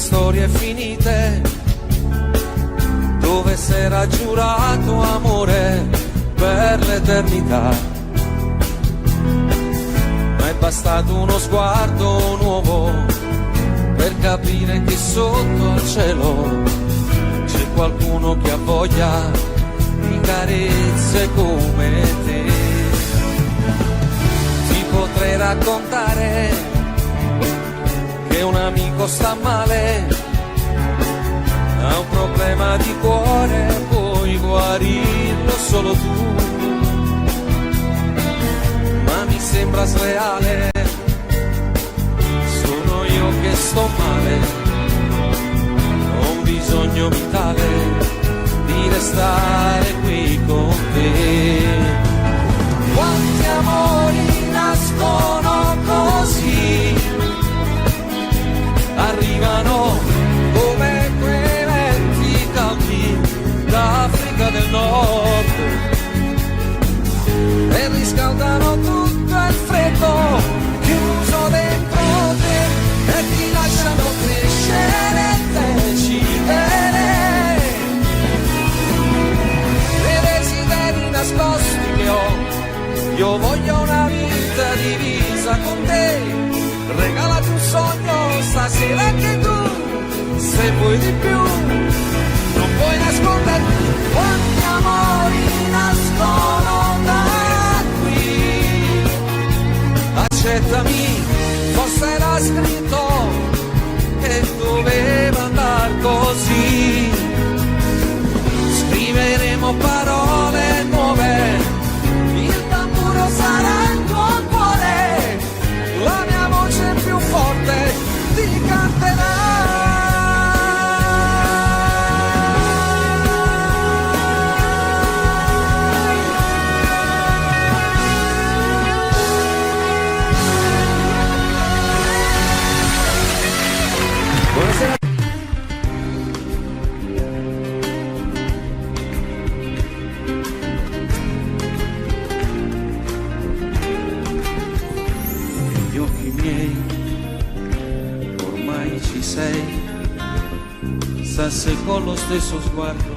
storie finite, dove s'era giurato amore per l'eternità. Ma è bastato uno sguardo nuovo per capire che sotto al cielo c'è qualcuno che ha voglia di carezze come te. Ti potrei raccontare che un amico sta male, ha un problema di cuore, puoi guarirlo solo tu. Ma mi sembra sleale, sono io che sto male, ho un bisogno vitale di restare qui con te. Quanti amori nascono così, arrivano come quei venti caldi d'Africa del Nord e riscaldano tutto il freddo chiuso dentro te e ti lasciano crescere e decidere dei desideri nascosti che ho. Io voglio una vita divisa con te, regalati un sogno stasera anche tu, se vuoi di più non puoi nasconderti. Quanti amori nascono da qui, accettami, forse era scritto che doveva andar così. Scriveremo parole nuove, il tamburo sarà il tuo cuore, la mia voce più forte ti canterà. Buonasera. Negli occhi miei ormai ci sei, sa se con lo stesso sguardo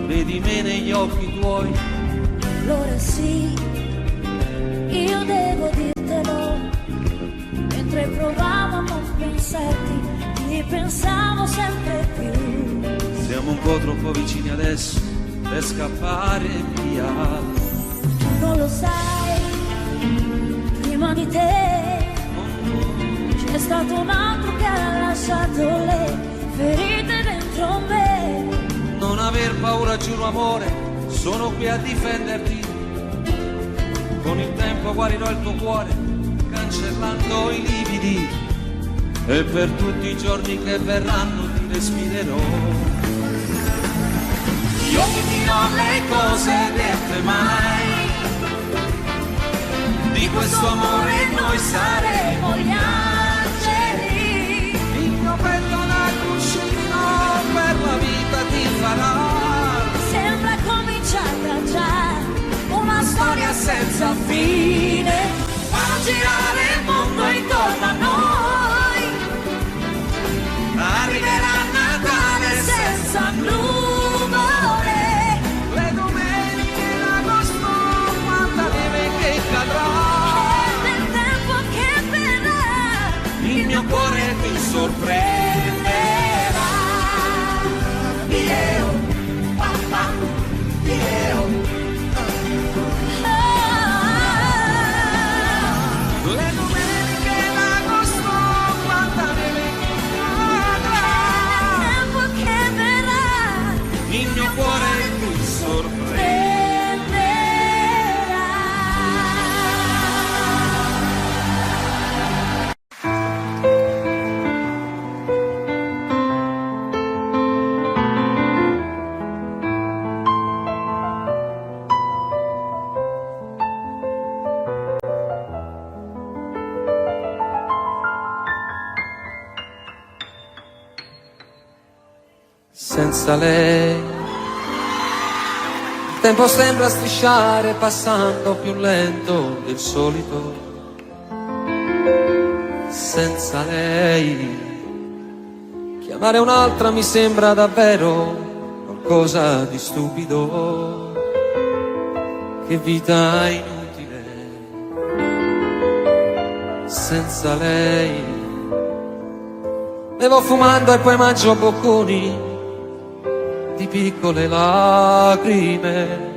vedi me negli occhi tuoi. Allora sì, io devo dirtelo, mentre provavo a non pensarti, ti pensavo sempre più. Siamo un po' troppo vicini adesso per scappare via. Tu non lo sai, prima di te c'è stato un altro che ha lasciato le ferite dentro me. Non aver paura, giuro amore, sono qui a difenderti. Con il tempo guarirò il tuo cuore, cancellando i lividi, e per tutti i giorni che verranno ti respirerò. Io ti dirò le cose dette mai, di questo amore noi saremo gli angeli. Il mio petto da cuscino per la vita ti farà. Sembra cominciata già una storia senza fine, fa girare il mondo intorno a noi. Arriverà Natale senza nuvole, Le domeniche d'agosto, quanta neve che cadrà, e del tempo che verrà il mio cuore ti sorprenderà. io, papà, io. Le domeniche d'agosto, quanta neve che cadrà, Tempo che verrà, il mio cuore ti sorprenderà. Senza lei il tempo sembra strisciare, passando più lento del solito. Senza lei che Chiamare un'altra mi sembra davvero qualcosa di stupido. Che vita inutile senza lei. Bevo fumando e poi mangio bocconi di piccole lacrime.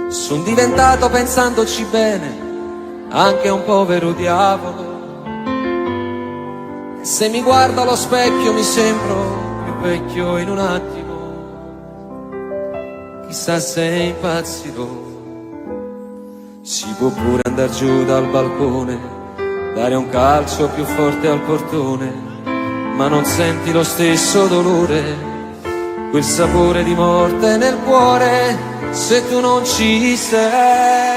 Son diventato, pensandoci bene, anche un povero diavolo. Se mi guardo allo specchio mi sembro più vecchio in un attimo. Chissà se impazzirò. Si può pure andar giù dal balcone, dare un calcio più forte al portone, ma non senti lo stesso dolore, quel sapore di morte nel cuore, se tu non ci sei.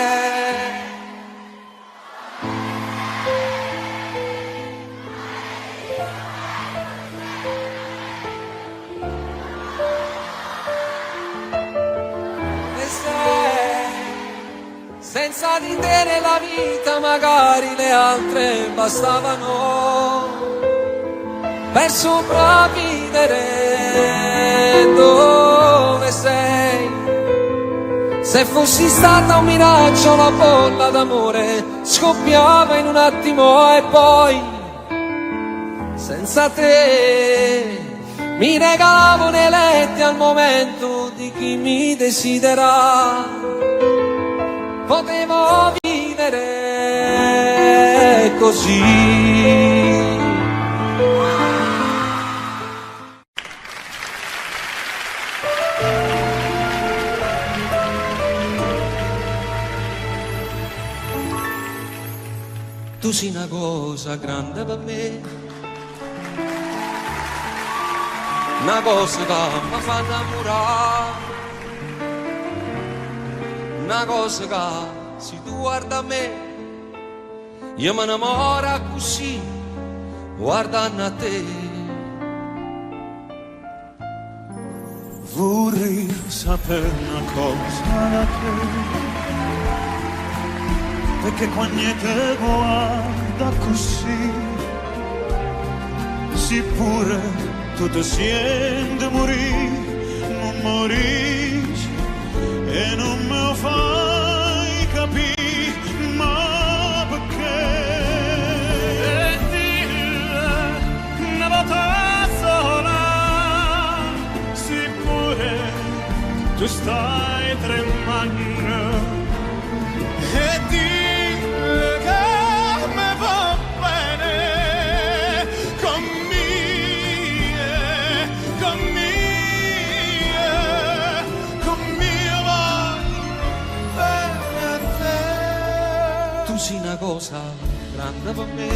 Senza di te nella vita magari le altre bastavano per sopravvivere. Dove sei? Se fossi stata un miraggio la bolla d'amore scoppiava in un attimo e poi senza te mi regalavo nei letti al momento di chi mi desidera. Potevo vivere così. Tu sei una cosa grande per me, una cosa che mi fa innamorare, una cosa che se tu guarda a me io mi innamoro così guardando a te. Vorrei sapere una cosa da te, perché quando te guarda così si pure tu ti senti morire, non morisci e non me lo fai capire, ma perché? E dille una volta sola, si pure tu stai tremando, e dille che me va bene con Tu sei una cosa grande per me,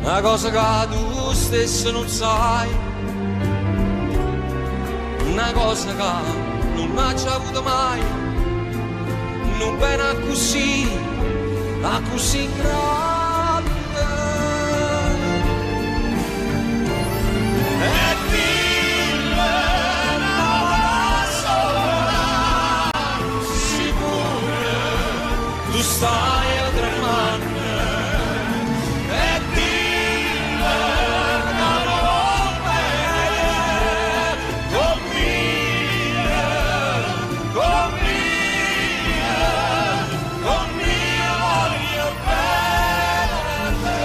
una cosa che tu stesso non sai, una cosa che non hai già avuto mai, non bene così grande. E dille tu stai a tremare, e dille che non bene con mia voglio bene a te.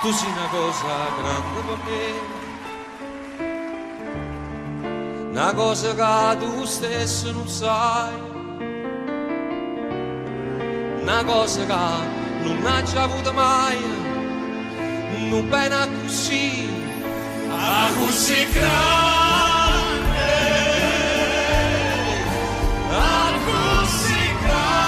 Tu sei una cosa grande per me, una cosa che tu stesso non sai, una cosa che non hai già avuto mai, non bene così grande, così grande, così grande.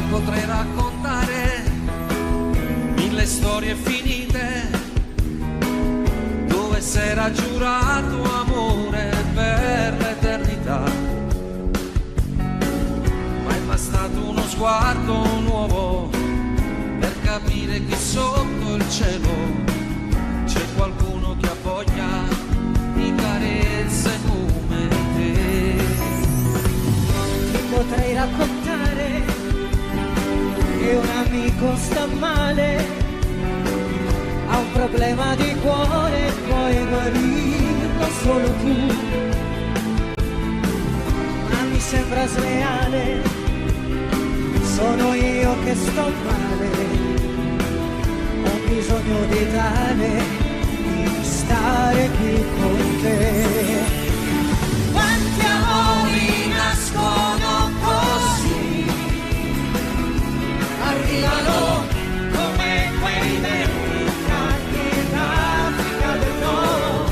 Potrei raccontare mille storie finite ha giurato amore per l'eternità, ma è bastato uno sguardo nuovo per capire che sotto il cielo c'è qualcuno che ha voglia di carezze come te. Ti potrei raccontare che un amico sta male, ha un problema di cuore, puoi guarirlo solo tu. Ma mi sembra sleale, sono io che sto male, ho bisogno di tale, di stare qui con te. Quanti amori nascono così, arrivano come quei venti caldi d'Africa del Nord,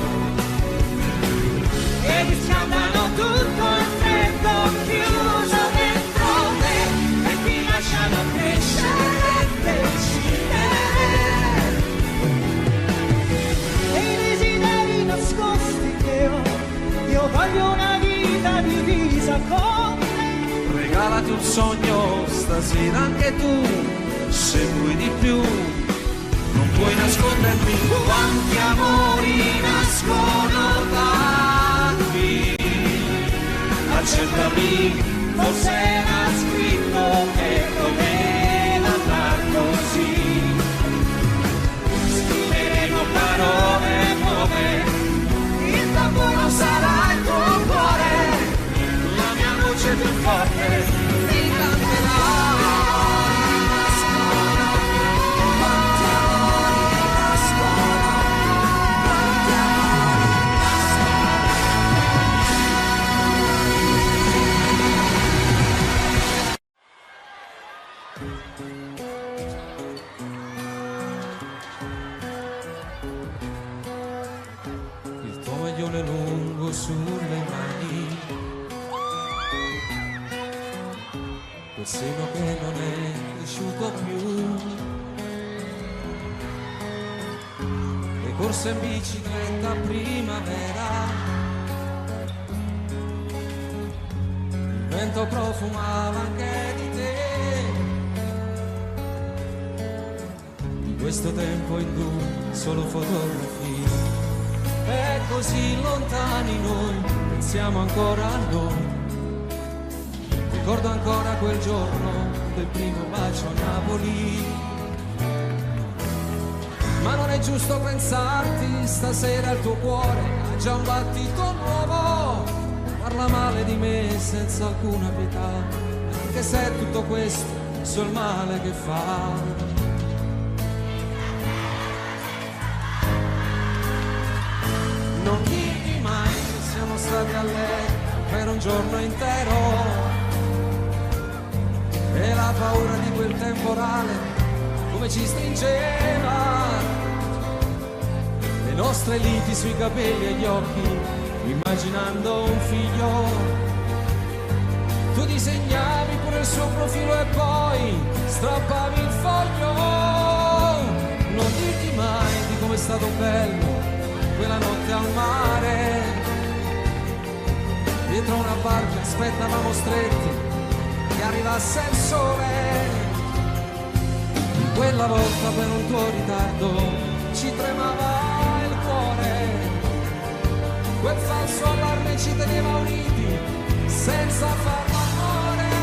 e riscaldano tutto il freddo chiuso dentro te, e ti lasciano crescere e decidere. E i desideri nascosti che ho, io voglio una vita divisa con te. Regalati un sogno stasera anche tu, se vuoi di più non puoi nascondermi. Quanti amori nascono da qui, accendami, forse era scritto che doveva andar così. Scriveremo parole nuove, il tamburo sarà il tuo cuore, la mia voce più forte ti canterà. Il tuo maglione lungo sulle mani, quel seno che non è cresciuto più, le corse in bicicletta a primavera, il vento profumava anche di te. Di questo tempo in cui solo fotografie, e così lontani noi, pensiamo ancora a noi. Ricordo ancora quel giorno del primo bacio a Napoli. Ma non è giusto pensarti, stasera il tuo cuore ha già un battito nuovo. Parla male di me senza alcuna pietà, anche se è tutto questo sul male che fa. Non dirmi mai che siamo stati a letto per un giorno intero, e la paura di quel temporale come ci stringeva, le nostre liti sui capelli e gli occhi, immaginando un figlio. Tu disegnavi pure il suo profilo e poi strappavi il foglio. Non dirti mai di com'è stato bello quella notte al mare, dietro una barca aspettavamo stretti che arrivasse il sole. Quella volta per un tuo ritardo ci tremava il cuore, quel falso allarme ci teneva uniti senza far l'amore.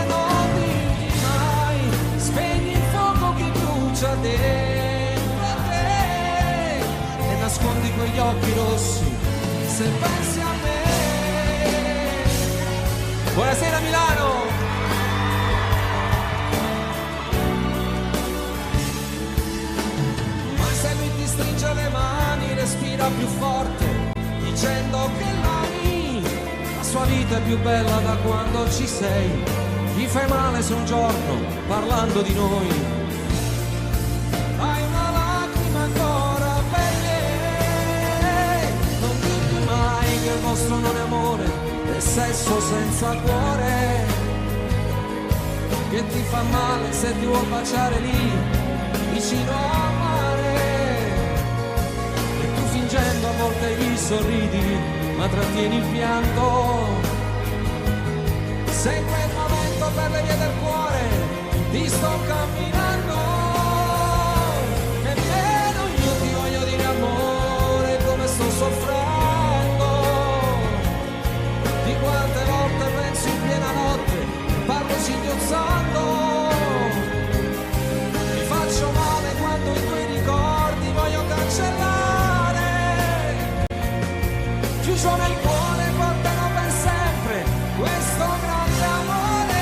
Non dirti mai, spegni il fuoco che brucia dentro a te, e nascondi quegli occhi rossi se pensi a me. Buonasera Milano! Ma se lui ti stringe le mani, respira più forte, dicendo che l'ami, la sua vita è più bella da quando ci sei. Gli fai male se un giorno, parlando di noi, hai una lacrima ancora per lei. Non dirti mai che il vostro non è amore, è sesso senza cuore, che ti fa male se ti vuol baciare lì vicino al mare, e tu fingi piangendo, a volte gli sorridi, ma trattieni il pianto. Se in quel momento per le vie del cuore ti sto camminando e pieno io ti voglio dire amore come sto soffrendo, di quante volte penso in piena notte, parlo singhiozzando, mi faccio male quando i tuoi ricordi voglio cancellare, chiuso nel cuore portano per sempre questo grande amore.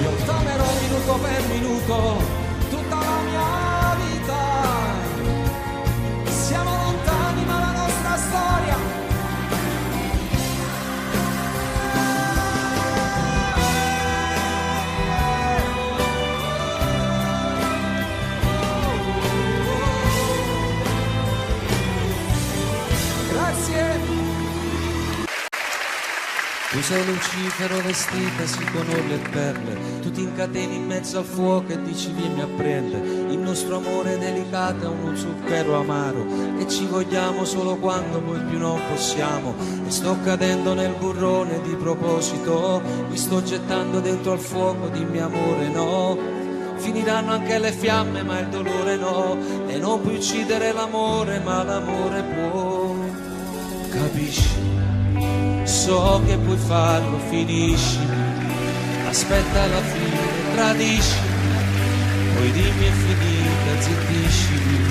Io t'amerò minuto per minuto tutta la mia vita, siamo lontani ma la nostra storia Tu sei Lucifero vestitasi con orle e perle, tu ti incateni in mezzo al fuoco e dici vieni a prendere. Il nostro amore delicato è uno zucchero amaro e ci vogliamo solo quando poi più non possiamo. E sto cadendo nel burrone di proposito, mi sto gettando dentro al fuoco, dimmi amore no. Finiranno anche le fiamme ma il dolore no, e non puoi uccidere l'amore ma l'amore può. Capisci? So che puoi farlo, finiscimi, aspetta alla fine, tradiscimi, poi dimmi è finita, zittiscimi.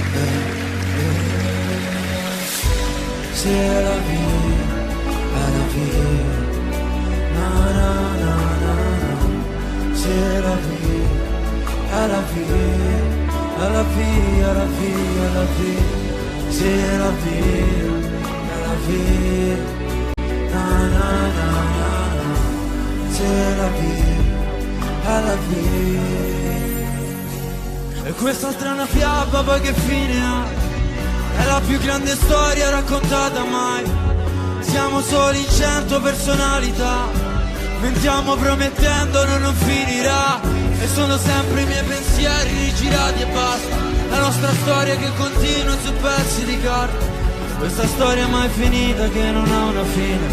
C'est la vie, na na na na na. C'est la vie, la vie, la vie, la vie, la vie. C'est la vie, la vie. Na na na na na, c'est la vie, la vie. E questa strana fiaba poi che fine ha? È la più grande storia raccontata mai. Siamo soli in 100 personalità, mentiamo promettendo non finirà. E sono sempre i miei pensieri rigirati e basta. La nostra storia che continua su pezzi di carta. Questa storia mai finita che non ha una fine,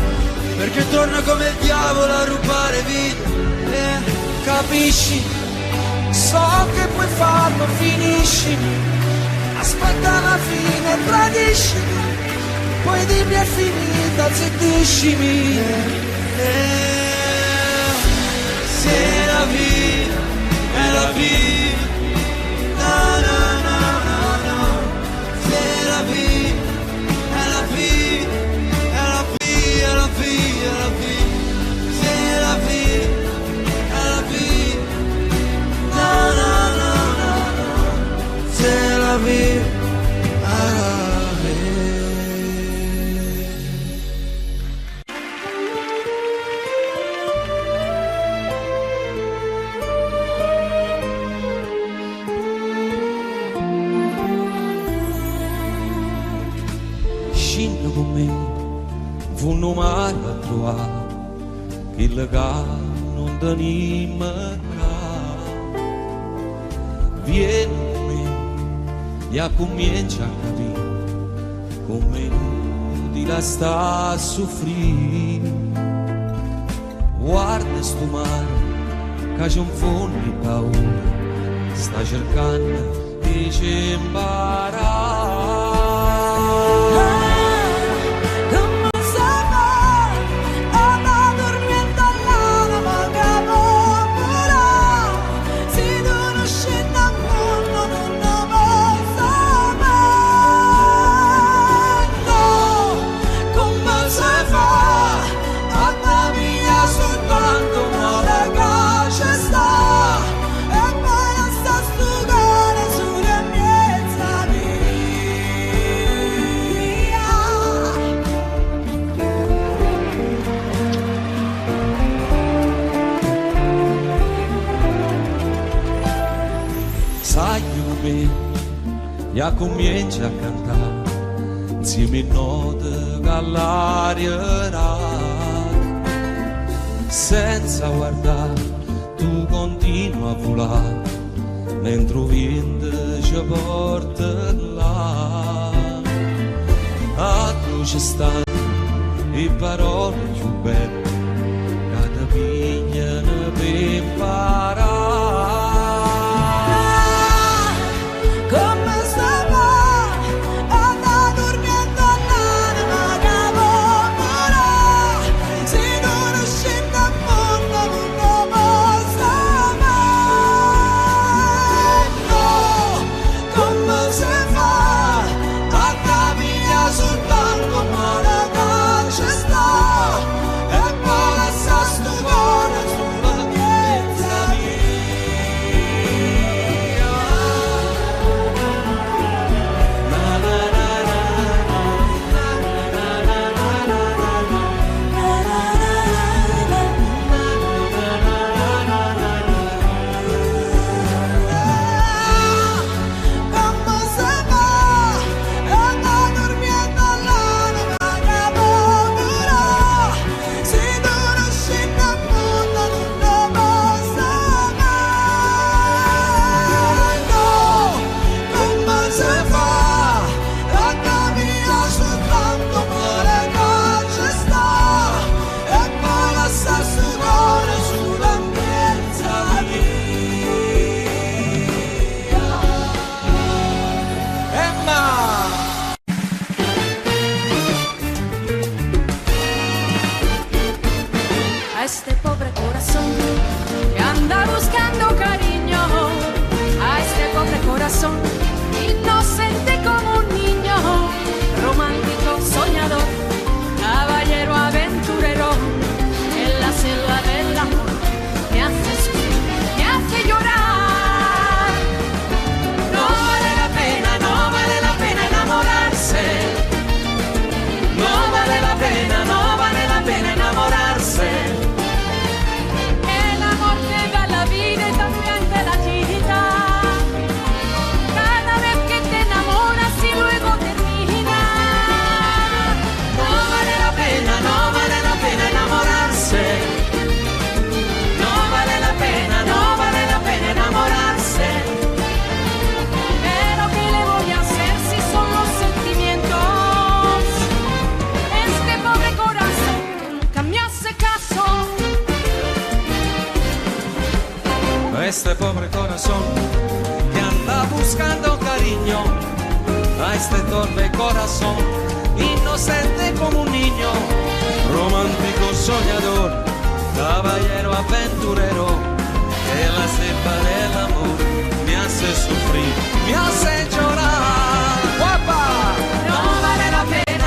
perché torna come il diavolo a rubare vita. Capisci? So che puoi farlo, finiscimi, aspetta la fine, tradiscimi, poi dimmi è finita, zittiscimi. C'est la vie, è la vie, na na na na na, c'est la vie. La vie, la vie, la vie, c'est la vie, la vie, na na na na na, c'est la vie, la vie. Scinno con me, fu un mare a trovare, che legame non tenima ca. Vieni con me, e comincia a capire, come di la sta a soffrire. Guarda sto mare, che c'è un fondo di paura, sta cercando di ci imparare. Ya comincia a cantare insieme a note che dall'aria, senza guardare tu continua a volare, mentre il vento ci porta là. A tu ci stanno le parole più belle che ti pigliano per imparare. Come stava andando dormendo all'anima che volerà, se non scende a mondo non lo posso mai. No, come si fa a capire soltanto male che ci sta, e poi lascia sto cuore sulla piazza mia. Come se va anda durmiendo all'anima che volerà, se non scende a mondo non lo posso mai. No, come se fa a capire soltanto male che ci sta, e poi lascia sto cuore sulla piazza mia. Emma! A este pobre corazón que anda buscando cariño, a este pobre corazón inocente como un niño, romántico, soñador, caballero aventurero, en la selva del amor me hace sufrir, me hace llorar. No vale la pena enamorarse, no vale la pena enamorarse. El amor te da la vida y también te la quita. Cada vez que te enamoras y luego termina. No vale la pena enamorarse. No vale la pena enamorarse. Pero ¿qué le voy a hacer si son los sentimientos? Este pobre corazón nunca me hace caso. A este pobre corazón que anda buscando cariño, a este torpe corazón inocente como un niño, romántico soñador, caballero aventurero, que la cepa del amor me hace sufrir, me hace llorar. ¡Guapa! No vale la pena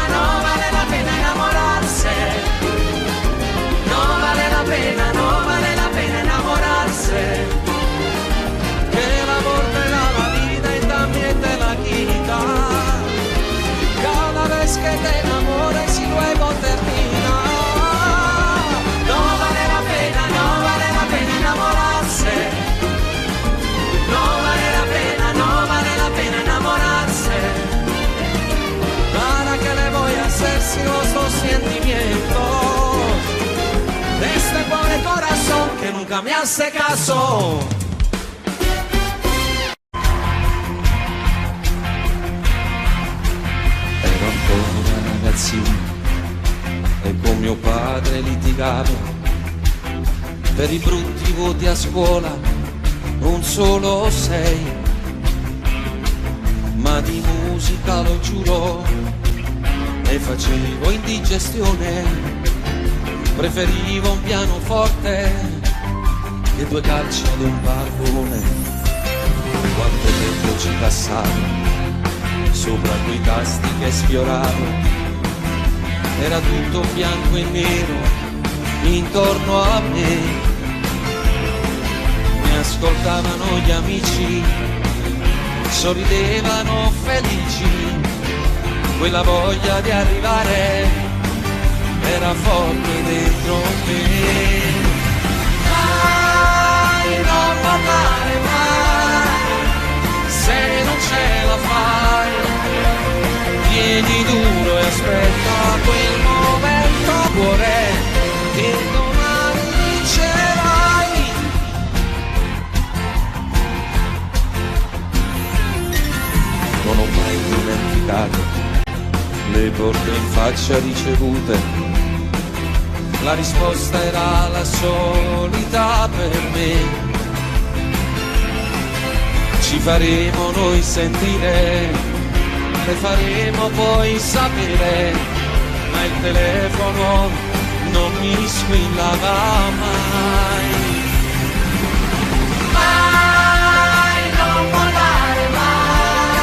enamorarse. No vale la pena enamorarse. Que el amor te da la vida y también te la quita. Cada vez que te enamores y luego termina. No vale la pena enamorarse. No vale la pena enamorarse. ¿Para qué le voy a hacer si los dos sentimientos de este pobre corazón que nunca me hace caso? Ero ancora ragazzino e con mio padre litigavo per i brutti voti a scuola, non solo 6, ma di musica lo giuro e facevo indigestione. Preferivo un pianoforte che 2 calci ad un pallone. Quanto tempo ci passavo sopra quei tasti che sfioravo, era tutto bianco e nero intorno a me. Mi ascoltavano gli amici, sorridevano felici, quella voglia di arrivare era forte dentro me. Mai non parlare mai, se non ce la fai, tieni duro e aspetta quella mai dimenticato le porte in faccia ricevute. La risposta era la solita per me. Ci faremo noi sentire, le faremo poi sapere, ma il telefono non mi squillava mai. Mai, non mollare mai,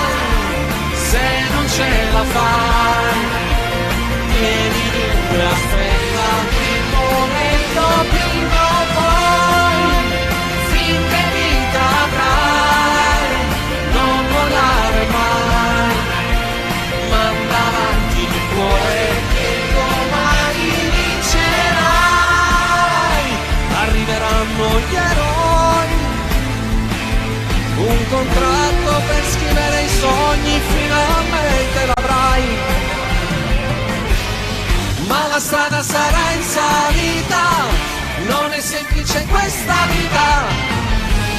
se non ce la fai, vieni dunque, aspetta il momento prima o poi, finché vita avrai, non mollare mai, manda avanti il cuore che domani vincerai, arriveranno gli eroi, un contratto per scrivere i sogni, finalmente l'avrai, ma la strada sarà in salita, non è semplice questa vita,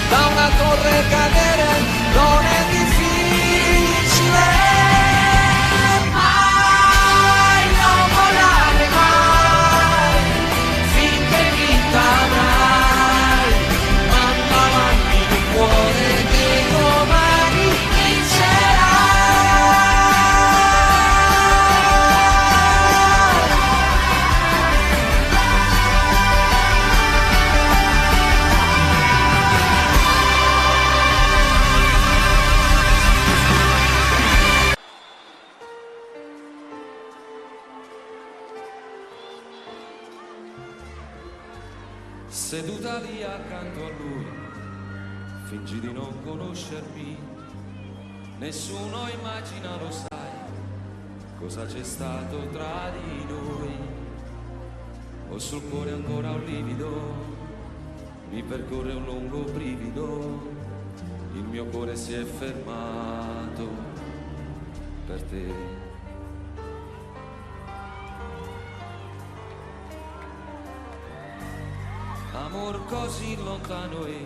da una torre cadere non è difficile, mai, non volare mai, finché vita avrai, manda avanti il cuore che domani vincerà. Seduta lì accanto a lui, fingi di non conoscermi, nessuno immagina, lo sai, cosa c'è stato tra di noi. Ho sul cuore ancora un livido, mi percorre un lungo brivido, il mio cuore si è fermato per te. Amor così lontano e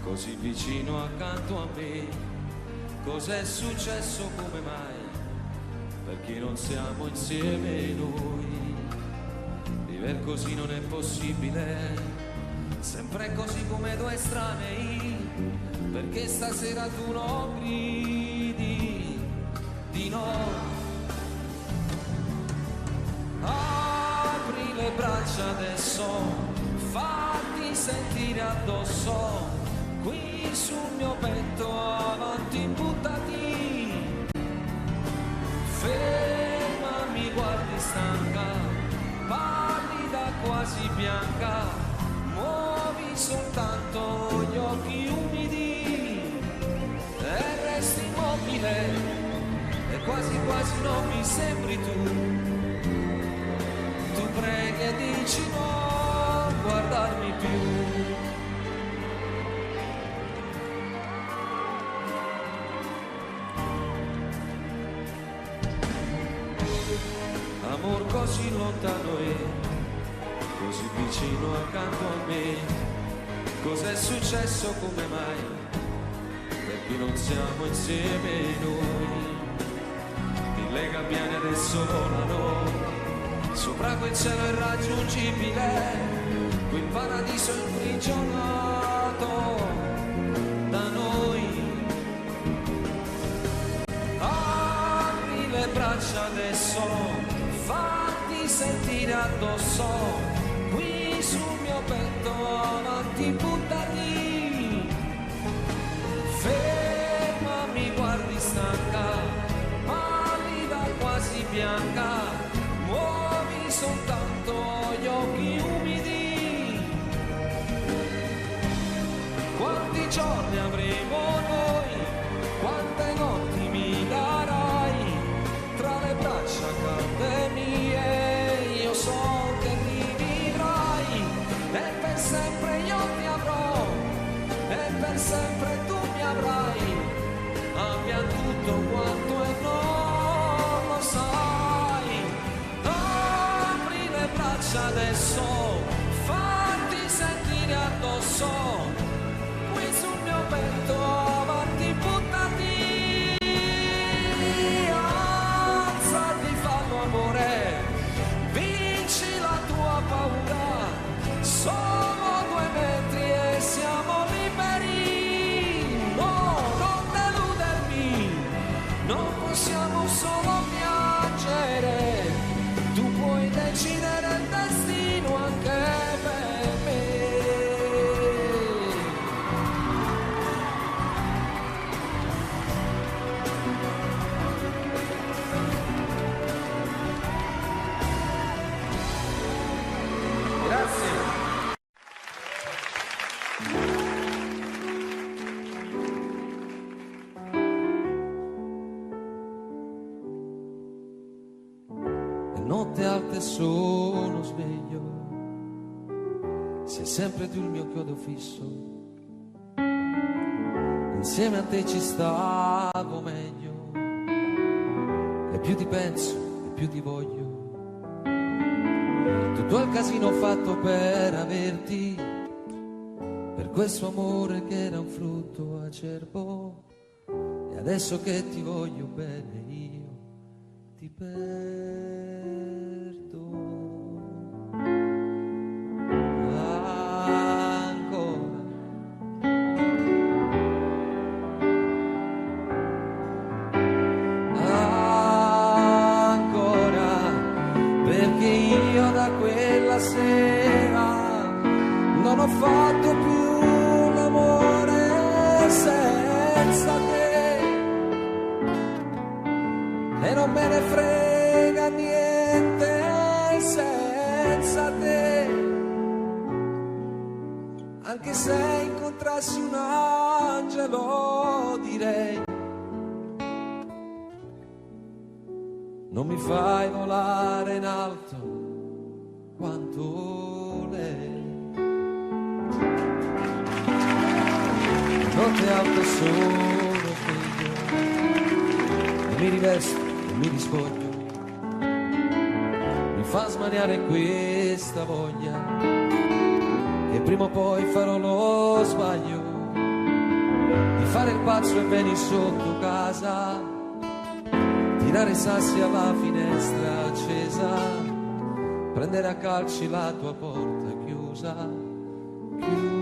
così vicino accanto a me, cos'è successo, come mai, perché non siamo insieme noi, vivere così non è possibile, sempre così come due estranei, perché stasera tu non gridi di no, apri le braccia adesso, fatti sentire addosso, qui sul mio petto, avanti buttati, ferma, mi guardi stanca, pallida quasi bianca, muovi soltanto gli occhi umidi e resti immobile e quasi quasi non mi sembri tu preghi e dici no, guardarmi più. Amor così lontano e così vicino accanto a me, cos'è successo, come mai, perché non siamo insieme noi, mille gabbiani adesso volano sopra quel cielo irraggiungibile, quel paradiso imprigionato da noi. Apri le braccia adesso, fatti sentire addosso, qui sul mio petto, avanti buttati, ferma, mi guardi stanca, pallida quasi bianca, muovi soltanto gli occhi umidi. Quanti giorni avremo noi, quante notti mi darai, tra le braccia calde mie, io so che rivivrai, e per sempre io ti avrò, e per sempre tu mi avrai, abbia tutto quanto è non lo sai. Apri le braccia adesso, fatti sentire addosso, qui sul mio petto, avanti buttati, notte alta e sono sveglio, sei sempre tu il mio chiodo fisso, insieme a te ci stavo meglio, e più ti penso e più ti voglio, tutto il casino fatto per averti, per questo amore che era un frutto acerbo, e adesso che ti voglio bene io ti perdo ancora. Ancora, perché io da quella sera non ho fatto più l'amore senza te, e non me ne frega niente senza te, anche se incontrassi un angelo direi non mi fai volare in alto quanto lei. Notte alta sono sveglio e mi rivesto e mi rispoglio, mi fa smaniare questa voglia che prima o poi farò lo sbaglio di fare il pazzo e venire sotto casa, tirare i sassi alla finestra accesa, prendere a calci la tua porta chiusa, chiusa.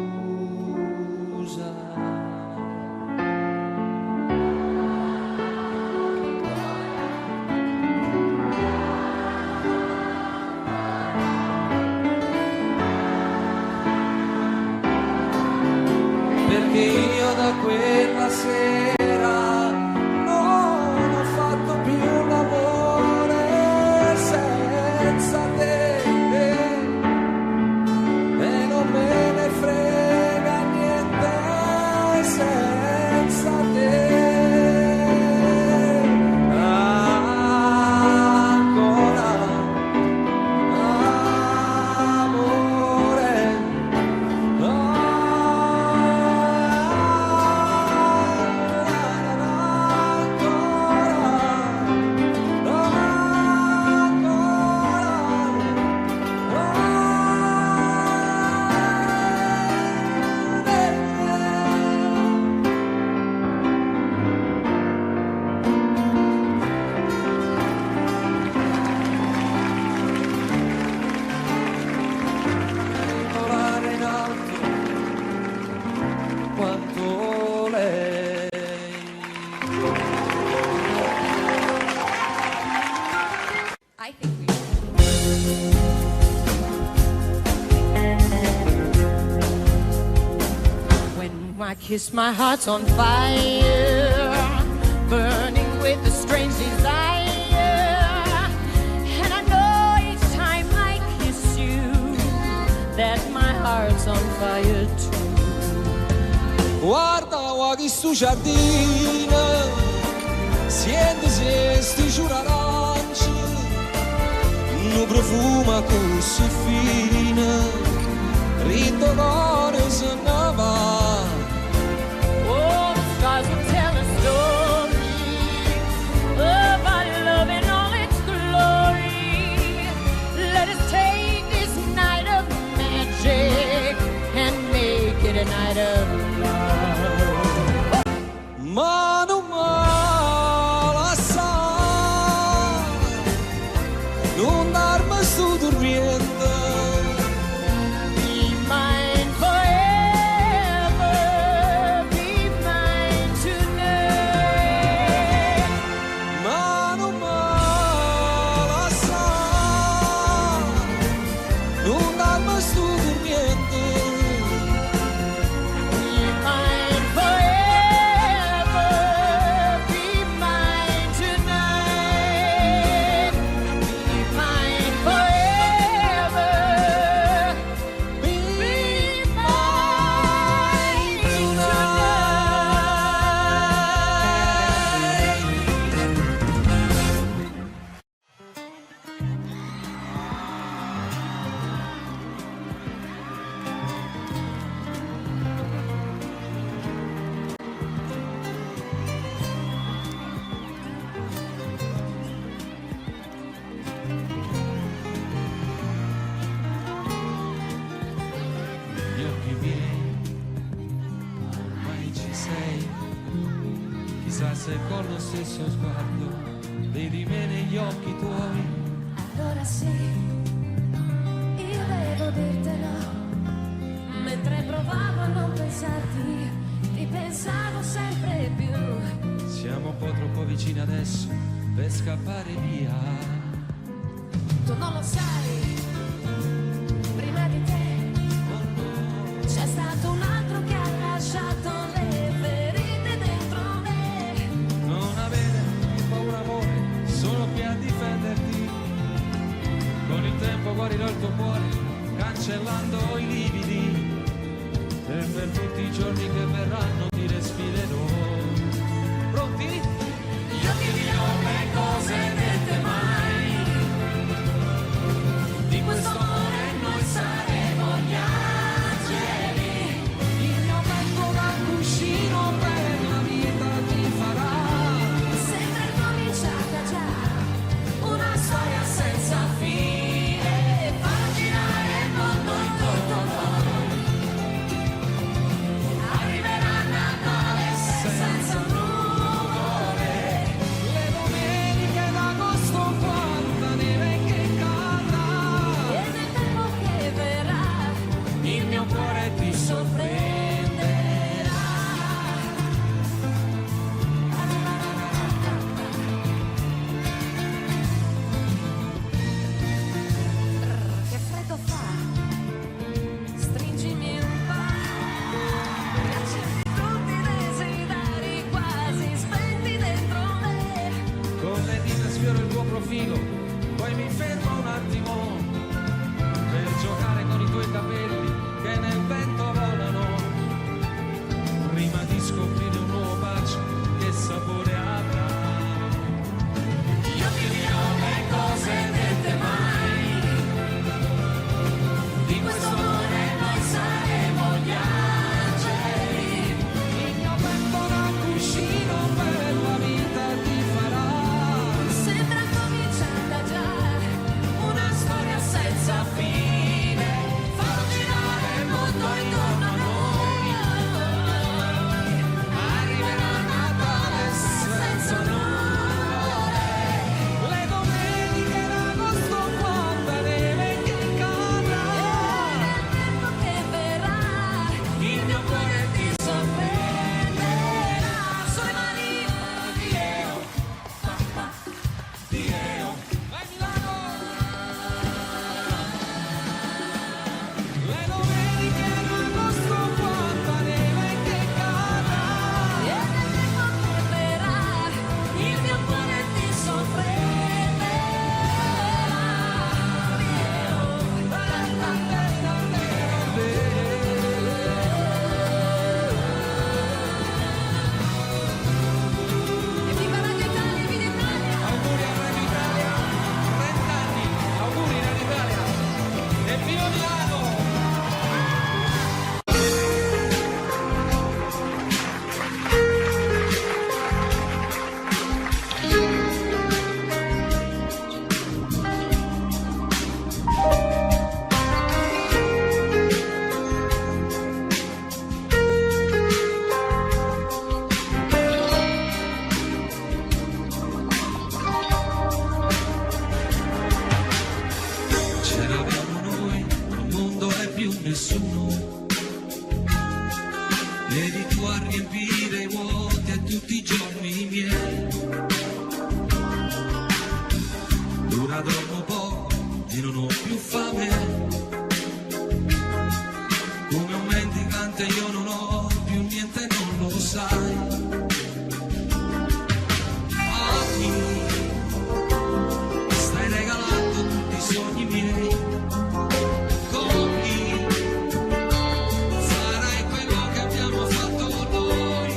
Perché io da quella sera non ho fatto più l'amore senza te, e non me ne frega niente senza te. Ancora amore, volare in alto quanto lei. I think we When I kiss, my heart's on fire, burning with a strange desire. And I know each time I kiss you that my heart's on fire too. Guarda, guardi sto giardino, siente se sti giuraranci, non profuma così fine, ritto cuore se ne va. Oh, the stars will tell a story of our love in all its glory. Let us take this night of magic and make it a night of love. Ma non male assai, non darmi sto dormiendo. Be mine forever. chissà se con lo stesso sguardo vedi me negli occhi tuoi. Allora sì, io devo dirtelo, mentre provavo a non pensarti, ti pensavo sempre più. Siamo un po' troppo vicini adesso per scappare via. Tu non lo sai, prima di te c'è stato un altro che ha lasciato le ferite dentro me. Non avere paura amore, sono qui a difenderti. Con il tempo guarirò il tuo cuore, cancellando i lividi. E per tutti i giorni che verranno ti respirerò. Pronti? Io ti dirò le cose dette mai. Di questo amore noi saremo gli angeli. Il mio petto da cuscino per la vita ti farà. Sembra cominciata già una storia senza fine, farà girare il mondo intorno a noi. Arriverà Natale senza nuvole, Le domeniche d'agosto quanta neve che cadrà. e nel tempo che verrà Il mio cuore ti sorprenderà. Che freddo fa, stringimi un po', riaccendi tutti i desideri quasi spenti dentro me. Con le dita sfioro il tuo profilo, poi mi fermo un attimo per giocare con i tuoi capelli che nel vento volano. Prima di scoprire un nuovo bacio, che sapore avrà. Io ti dirò le cose dette mai. Di questo amore noi saremo gli angeli. Il mio petto da cuscino per la vita ti farà. Sembra cominciata già una storia senza fine, farò girare il mondo intorno a noi. Arriverà Natale senza nuvole, le domeniche d'agosto quanta neve che cadrà. Nel tempo che verrà Il mio cuore ti sorprenderà. Sulle mani vai Milano. Le domeniche d'agosto quanta neve che cadrà. e nel tempo che verrà il mio cuore ti sorprenderà. E viva Radio Italia, viva Italia! Auguri a Radio Italia, 30 anni, auguri Radio Italia e viva Milano! C'eravamo noi, il mondo è più nessuno. Vedi tu a riempire i vuoti a tutti i giorni miei. Ora dormo poco e non ho più fame. Come un mendicante io non ho più niente, non lo sai. Stai regalando tutti i sogni miei. Con chi farai quello che abbiamo fatto noi?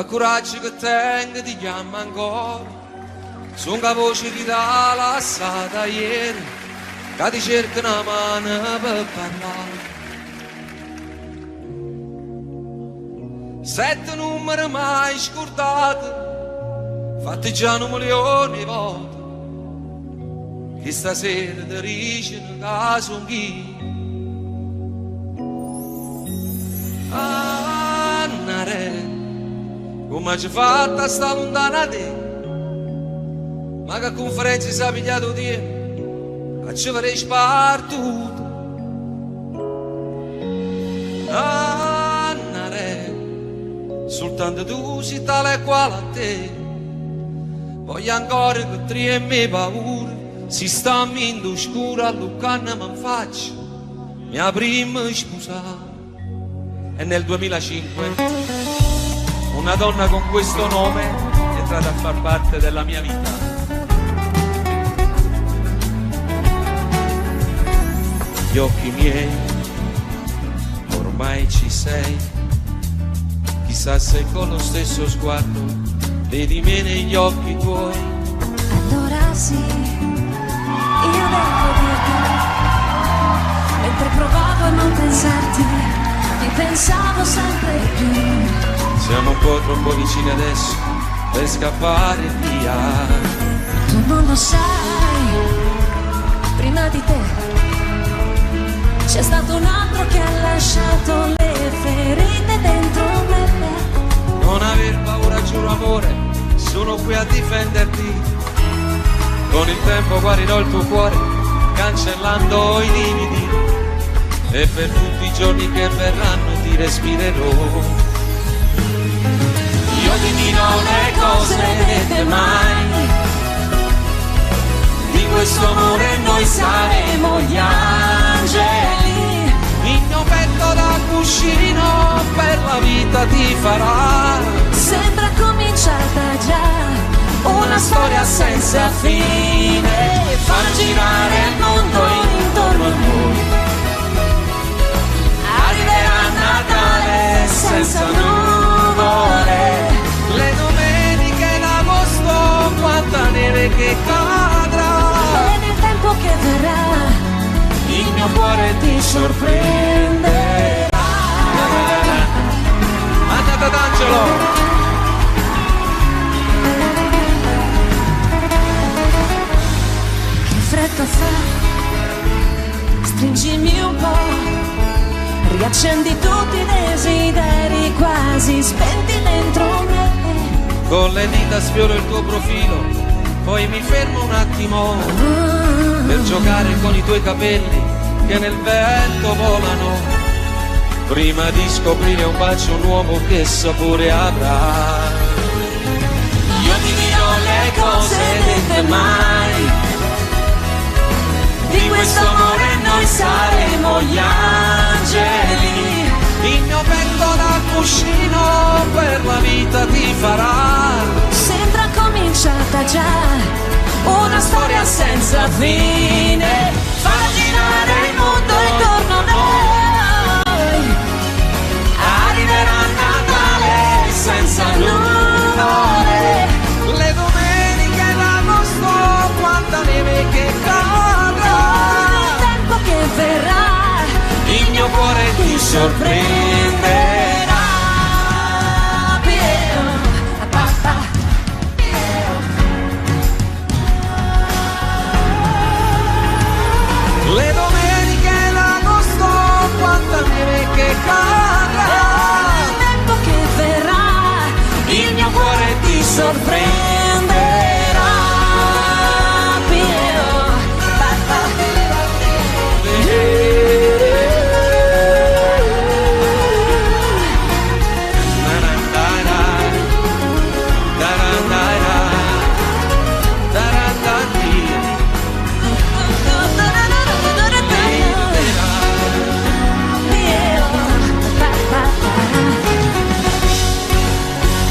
che coraggio che tengo ti chiama ancora, sono la voce che t'ha lasciata ieri, che ti cerca una mano per parlare. 7 numeri mai scordati, fatti già 1 milione di volte, che stasera ti dicono che sono chi. Annare, come ci fatta a sta lontana te, ma che conferenza si è pigliato te, che ci farei spartuto. Annare, soltanto tu sei tale e quale a te, voglio ancora che tremi paura, si sta in scura, all'uccanna mi faccio, mia prima sposata. E nel 2005 una donna con questo nome è entrata a far parte della mia vita. Gli occhi miei, ormai ci sei, chissà se con lo stesso sguardo vedi me negli occhi tuoi. Allora sì, io dentro di te, mentre provavo a non pensarti, ti pensavo sempre più. Siamo un po' troppo vicini adesso per scappare via. Tu non lo sai, prima di te c'è stato un altro che ha lasciato le ferite dentro me. Non aver paura, giuro amore, sono qui a difenderti. Con il tempo guarirò il tuo cuore, cancellando i limiti, e per tutti i giorni che verranno ti respirerò. Io ti dirò le cose dette mai, di questo amore noi saremo gli angeli. Il mio petto da cuscino per la vita ti farà. Sembra cominciata già Una storia senza fine, far girare il mondo intorno a noi. Arriverà Natale senza nuvole, le domeniche d'agosto, quanta neve che cadrà. e nel tempo che verrà Il mio cuore ti sorprenderà. Andate ad Angelo. che fretta fa, stringimi un po', riaccendi tutti i desideri quasi spenti dentro me. Con le dita sfioro il tuo profilo, poi mi fermo un attimo per giocare con i tuoi capelli che nel vento volano, prima di scoprire un bacio nuovo che sapore avrà. Io ti dirò le cose dette mai, di questo amore noi saremo gli angeli. Il mio petto da cuscino per la vita ti farà. Sembra cominciata già una storia senza fine, far girare il mondo intorno a noi. Arriverà Natale senza nuvole, le domeniche d'agosto, quanta neve che cadrà. Nel tempo che verrà Il mio cuore ti sorprenderà. Le domeniche d'agosto, quanta neve che cadrà. nel tempo che verrà Il mio cuore ti sorprenderà.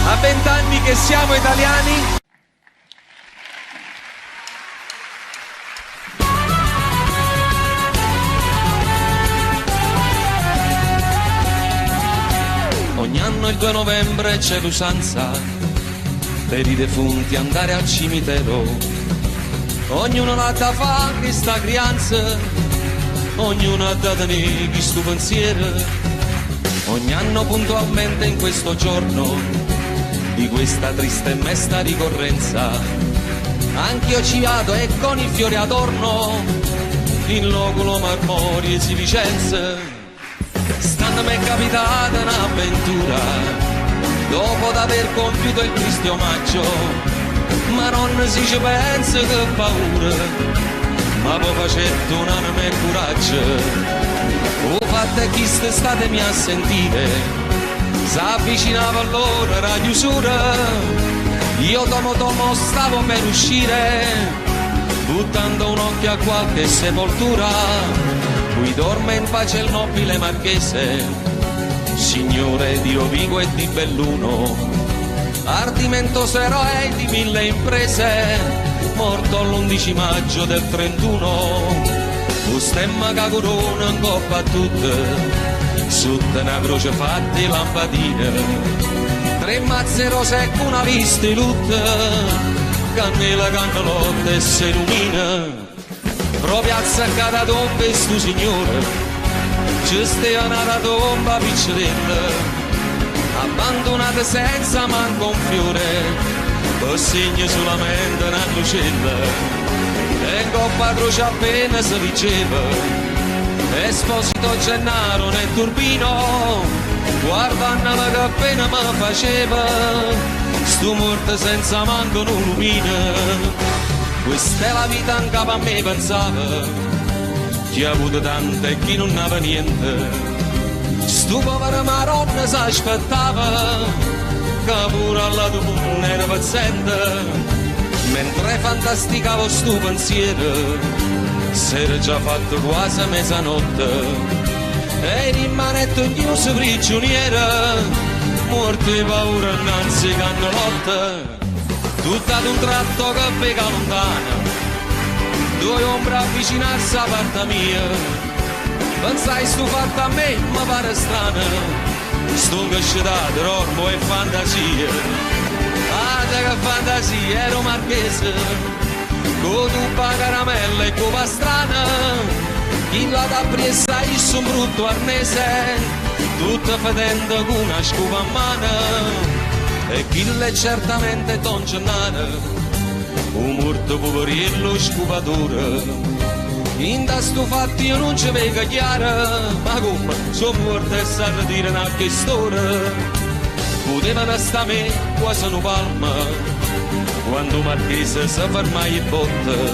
A 20 anni che siamo italiani. Ogni anno il 2 novembre c'è l'usanza per i defunti andare al cimitero. Ognuno ha da fare questa crianza, ognuno ha da tenere questo pensiero. Ogni anno puntualmente in questo giorno di questa triste e mesta ricorrenza, anch'io ci vado e con i fiori adorno in loculo marmori e si Vicenza. Stando mi è capitata un'avventura dopo d'aver compiuto il triste omaggio, ma non si ci pensa che paura, ma poi facetto un'anima e coraggio. O fatta chi statemi a sentire, s'avvicinava l'ora la chiusura, io tomo stavo per uscire, buttando un occhio a qualche sepoltura. Qui dorme in pace il nobile marchese, signore di Rovigo e di Belluno, ardimentoso eroe di 1000 imprese, morto l'11 maggio del 31. Un stemma che corona in coppa a tutte, sotto una croce fatta di lampadine, 3 mazze rose e una vista di lutte, cannella, cannalotte e si illumina. Proprio azzaccata tomba e stu signore, ci stia una tomba piccerella, abbandonata senza manco un fiore, per segno solamente una lucella, e in coppa a croce appena si diceva, Esposito Gennaro nel turbino, guardando che appena mi faceva, stu morto senza manco una lumina. Questa è la vita in capo a me pensava, chi ha avuto tanto e chi non aveva niente. Stu povero maronna s'aspettava, che pure alla tua era paziente. Mentre fantasticavo stu pensiero, s'era già fatto quasi mezzanotte, e in manetto chiuso prigioniera, morto di paura innanzi cannalotte. Tutto ad un tratto che pega lontana, 2 ombre avvicinarsi a parte mia, pensai stu fatto a me, mi pare strano, sto incascetato, ormo e fantasia. Ah, che fantasia, ero marchese, con tuppa caramella e con pastrana, chi la da presa issu un brutto arnese, tutta fedendo con una scupa a mano. E chi l'è certamente Don Gennaro, un morto poverillo scupatore. In da sto fatto io non ci vedo chiaro, ma come sono morto e sa dire una storia. Potevano sta me quasi una palma, quando Marchese si ferma e botte.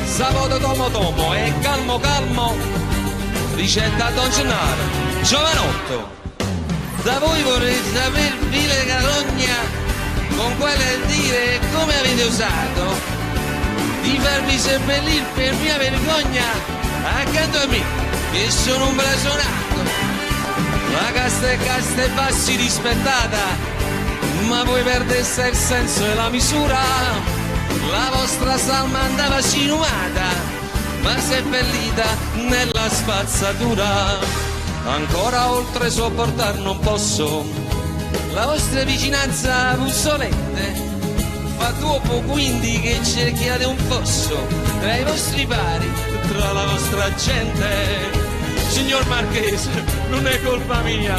Sabato tomo e calmo calmo, ricetta Don Gennaro, giovanotto. Da voi vorrei sapere, vile carogna, con quale dire come avete usato di farvi seppellire per mia vergogna accanto a me, che sono un blasonato. La casta e bassi rispettata, ma voi perdeste il senso e la misura. La vostra salma andava sinumata, ma seppellita nella spazzatura. Ancora oltre sopportar non posso la vostra vicinanza puzzolente, fa troppo quindi che cerchiate un fosso tra i vostri pari, tra la vostra gente. Signor Marchese, non è colpa mia,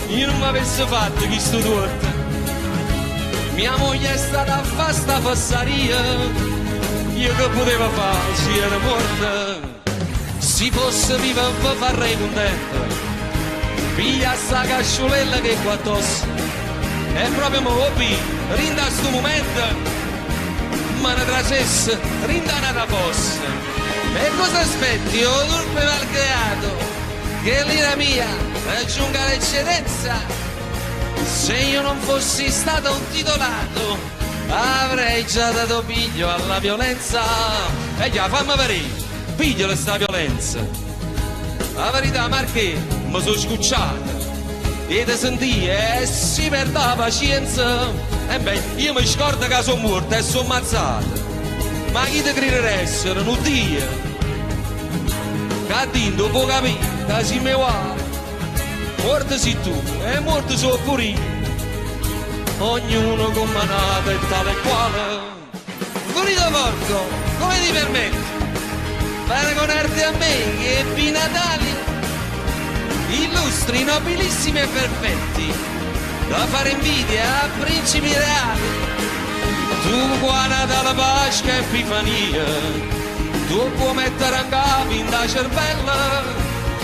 io non mi avessi fatto questo torto, mia moglie è stata a fare sta fassaria, io che potevo fare, si era morta. Si fosse viva farei contento, piglia sta casciolella che qua tosse, e proprio mo hobby, rinda sto momento, ma ne trasesse, rinda una fosse. E cosa aspetti, o turpe malcreato, che l'ira mia raggiunga l'eccedenza? Se io non fossi stato un titolato, avrei già dato piglio alla violenza. E già, fammi vedere. Pigliala sta violenza. La verità, Marché, mi sono scucciata e te sentì e si perde la pazienza. E beh, io mi scordo che sono morta e sono ammazzata, ma chi ti crederessero, non Dio che a Dio può capire che si mi vuole. Morto sei tu e morto sono pure io, ognuno con manata e tale e quale. Pulito porco, come ti permetti? Paragonarti a me che ebbi Natali, illustri, nobilissimi e perfetti, da fare invidia a principi reali. Tu qua Natale, Pasqua e Epifania, tu puoi mettere a capo in da cervella,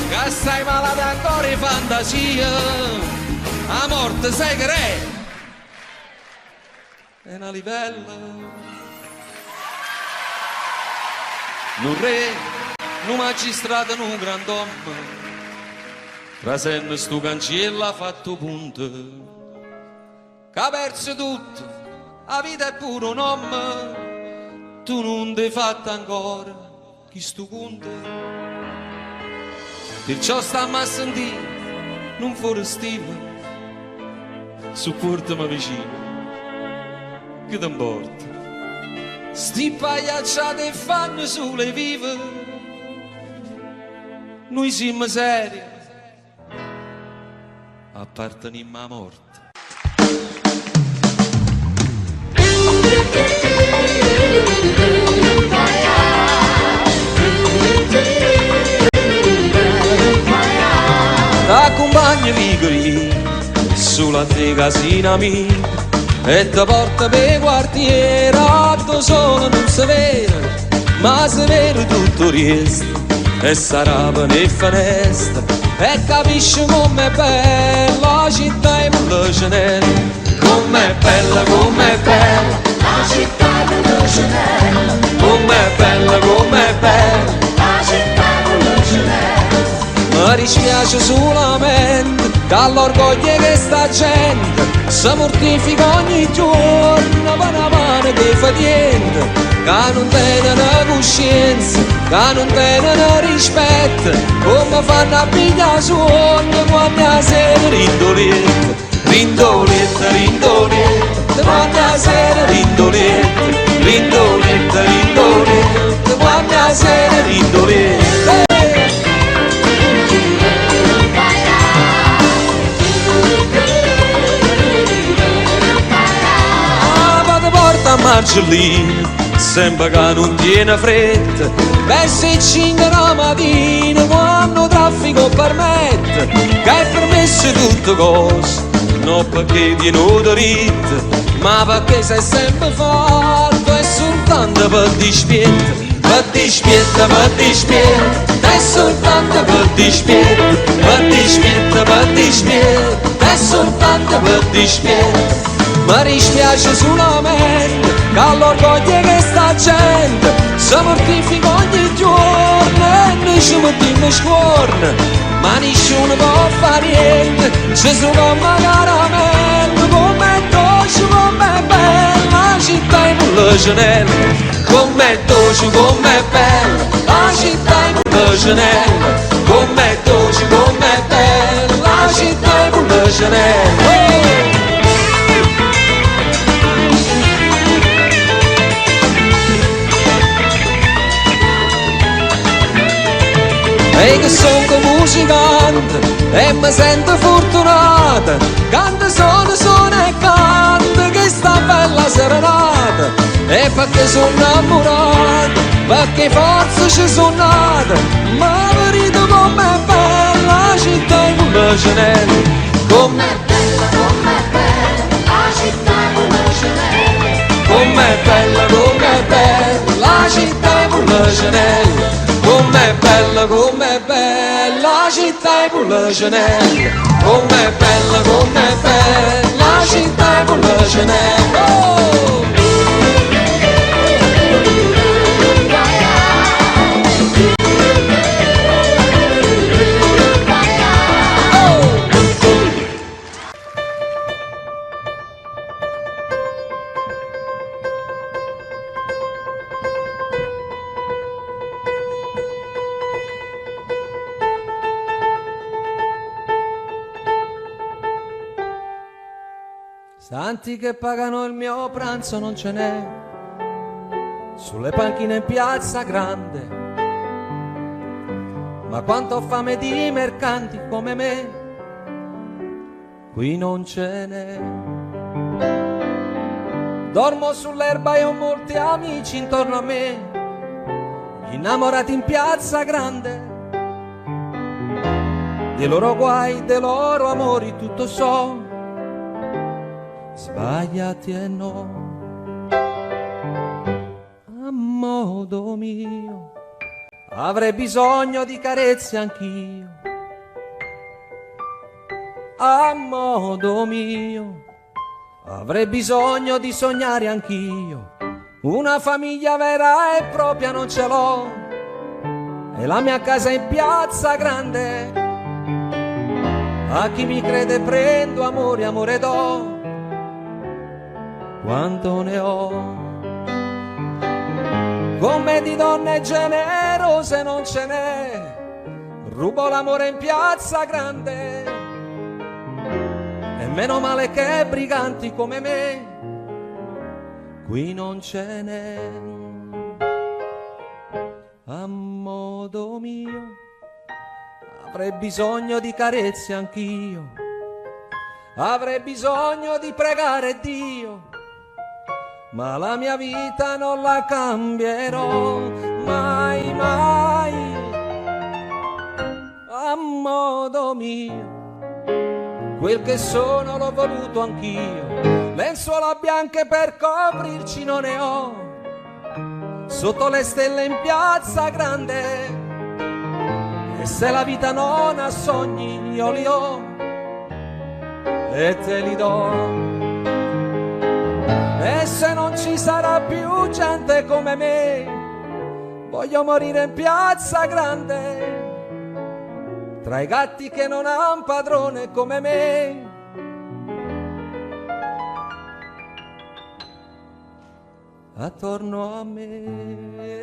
che stai malata ancora in fantasia, a morte sai che è una livella. Un re, un magistrato, un grand'uomo, trasenne sto cancello ha fatto punto, che ha perso tutto, la vita è pure un uomo, tu non ti hai fatto ancora chi sto conto. Perciò stammi a sentire, non fuori stile, supportami vicino, che ti importa? Sti pagliacciate e fanno sulle vive, noi siamo seri, apparteniamo alla morte. Accompagnami qui sulla te casina mia e ti porta per quartiere, atto solo non si vede, ma si vede tutto il resto, e sarà per le finestre e capisci com'è bella la città in Mille Cenelle, com'è bella la città in Mille Cenelle, com'è bella la città in Mille Cenelle. Mi dispiace solamente dall'orgoglio che sta gente si mortifica ogni giorno per una mano che fa niente, che non tenen coscienza, che non tenen rispetto, come fanno a pigliare sonno quando la sera rindoletta, rindoletta, rindoletta, quando la sera rindoletta, rindoletta, rindoletta, quando la sera rindoletta. Margellina, sembra che non tiene fretta, verso 5 la mattina quando traffico permette, che è permesso tutte cose, non perché tiene diritto, ma perché sei sempre fatto e soltanto per dispietto, per dispietto, per dispietto, è soltanto per dispietto, per dispietto, per dispietto, è soltanto per dispietto. Mi dispiace solamente che all'orgoglio che sta gente si mortifica ogni giorno e noi ci mettiamo scorno, ma nessuno può fare niente, ci sono caramelle, com'è dolce, com'è bella la città in Mille Cenelle, com'è dolce, com'è bella la città in Mille Cenelle, com'è dolce, com'è bella la città in Mille Cenelle. E che sono musicante e mi sento fortunata, canto sono e canto che sta bella serenata, e perché sono innamorato, perché forse ci sono nata, ma vedo com'è bella la città in Mille Cenelle, com'è bella la città in Mille Cenelle, com'è bella la città in Mille Cenelle, com'è bella la città in Mille Cenelle, com'è bella la città in Mille Cenelle. Oh! Santi che pagano il mio pranzo non ce n'è, sulle panchine in piazza grande, ma quanto ho fame di mercanti come me, qui non ce n'è. Dormo sull'erba e ho molti amici intorno a me, innamorati in piazza grande, dei loro guai, dei loro amori tutto so, sbagliati e no. A modo mio avrei bisogno di carezze anch'io, a modo mio avrei bisogno di sognare anch'io. Una famiglia vera e propria non ce l'ho, e la mia casa è in piazza grande. A chi mi crede prendo amore, amore do, quanto ne ho. Con me di donne generose non ce n'è, rubo l'amore in piazza grande. E meno male che briganti come me qui non ce n'è. A modo mio avrei bisogno di carezze anch'io, avrei bisogno di pregare Dio, ma la mia vita non la cambierò mai, mai. A modo mio quel che sono l'ho voluto anch'io, lenzuola bianche per coprirci non ne ho, sotto le stelle in piazza grande. E se la vita non ha sogni io li ho e te li do. E se non ci sarà più gente come me, voglio morire in piazza grande, tra i gatti che non han padrone come me. Attorno a me.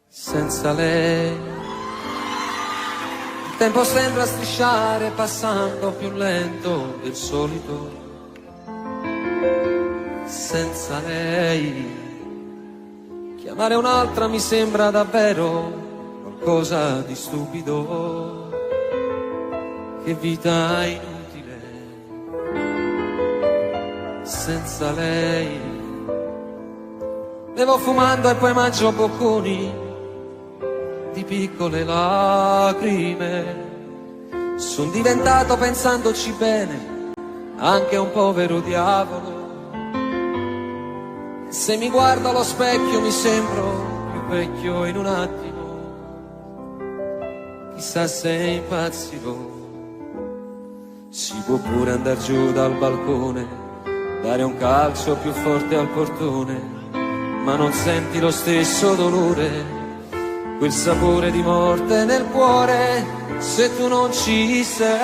Senza lei il tempo sembra strisciare passando più lento del solito. Senza lei chiamare un'altra mi sembra davvero qualcosa di stupido. Che vita inutile senza lei. Bevo fumando e poi mangio bocconi di piccole lacrime. Son diventato, pensandoci bene, anche un povero diavolo. Se mi guardo allo specchio mi sembro più vecchio in un attimo. Chissà se impazzirò. Si può pure andar giù dal balcone, dare un calcio più forte al portone, ma non senti lo stesso dolore, quel sapore di morte nel cuore, se tu non ci sei.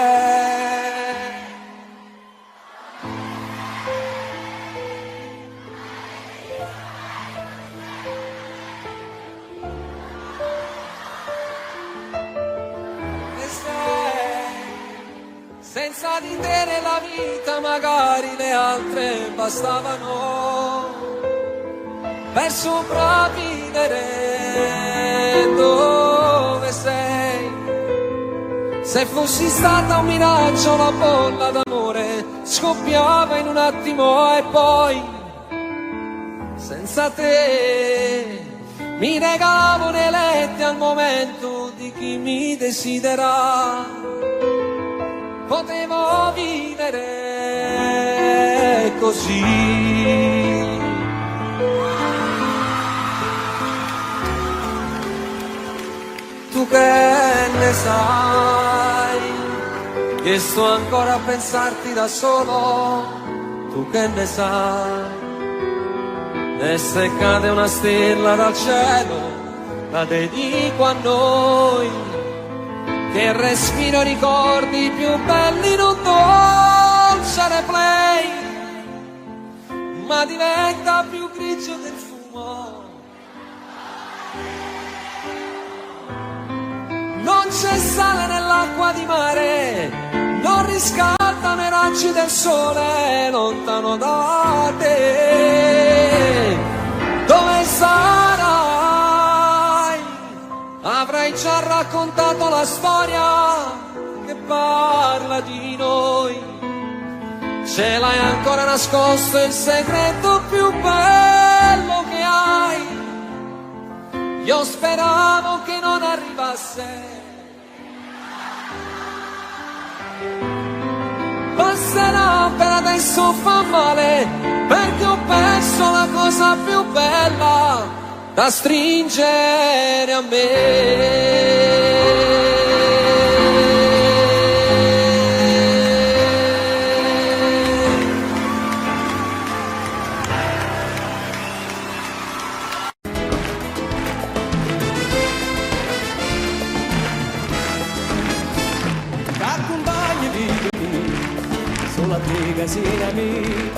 E senza di te nella vita magari le altre bastavano per sopravvivere. Dove sei? Se fossi stata un miraggio, una bolla d'amore scoppiava in un attimo e poi senza te mi regalavo nei letti al momento di chi mi desidera. Potevo vivere così. Tu che ne sai, che sto ancora a pensarti da solo. Tu che ne sai, e se cade una stella dal cielo la dedico a noi, che respiro ricordi più belli in un dolce replay, ma diventa più grigio del fumo. Non c'è sale nell'acqua di mare, non riscaldano i raggi del sole lontano da te. Dove sarai? Avrai già raccontato la storia che parla di noi. Ce l'hai ancora nascosto il segreto più bello che hai. Io speravo che non arrivasse. Passerà, per adesso fa male, perché ho perso la cosa più bella da stringere a me. La tua casina mia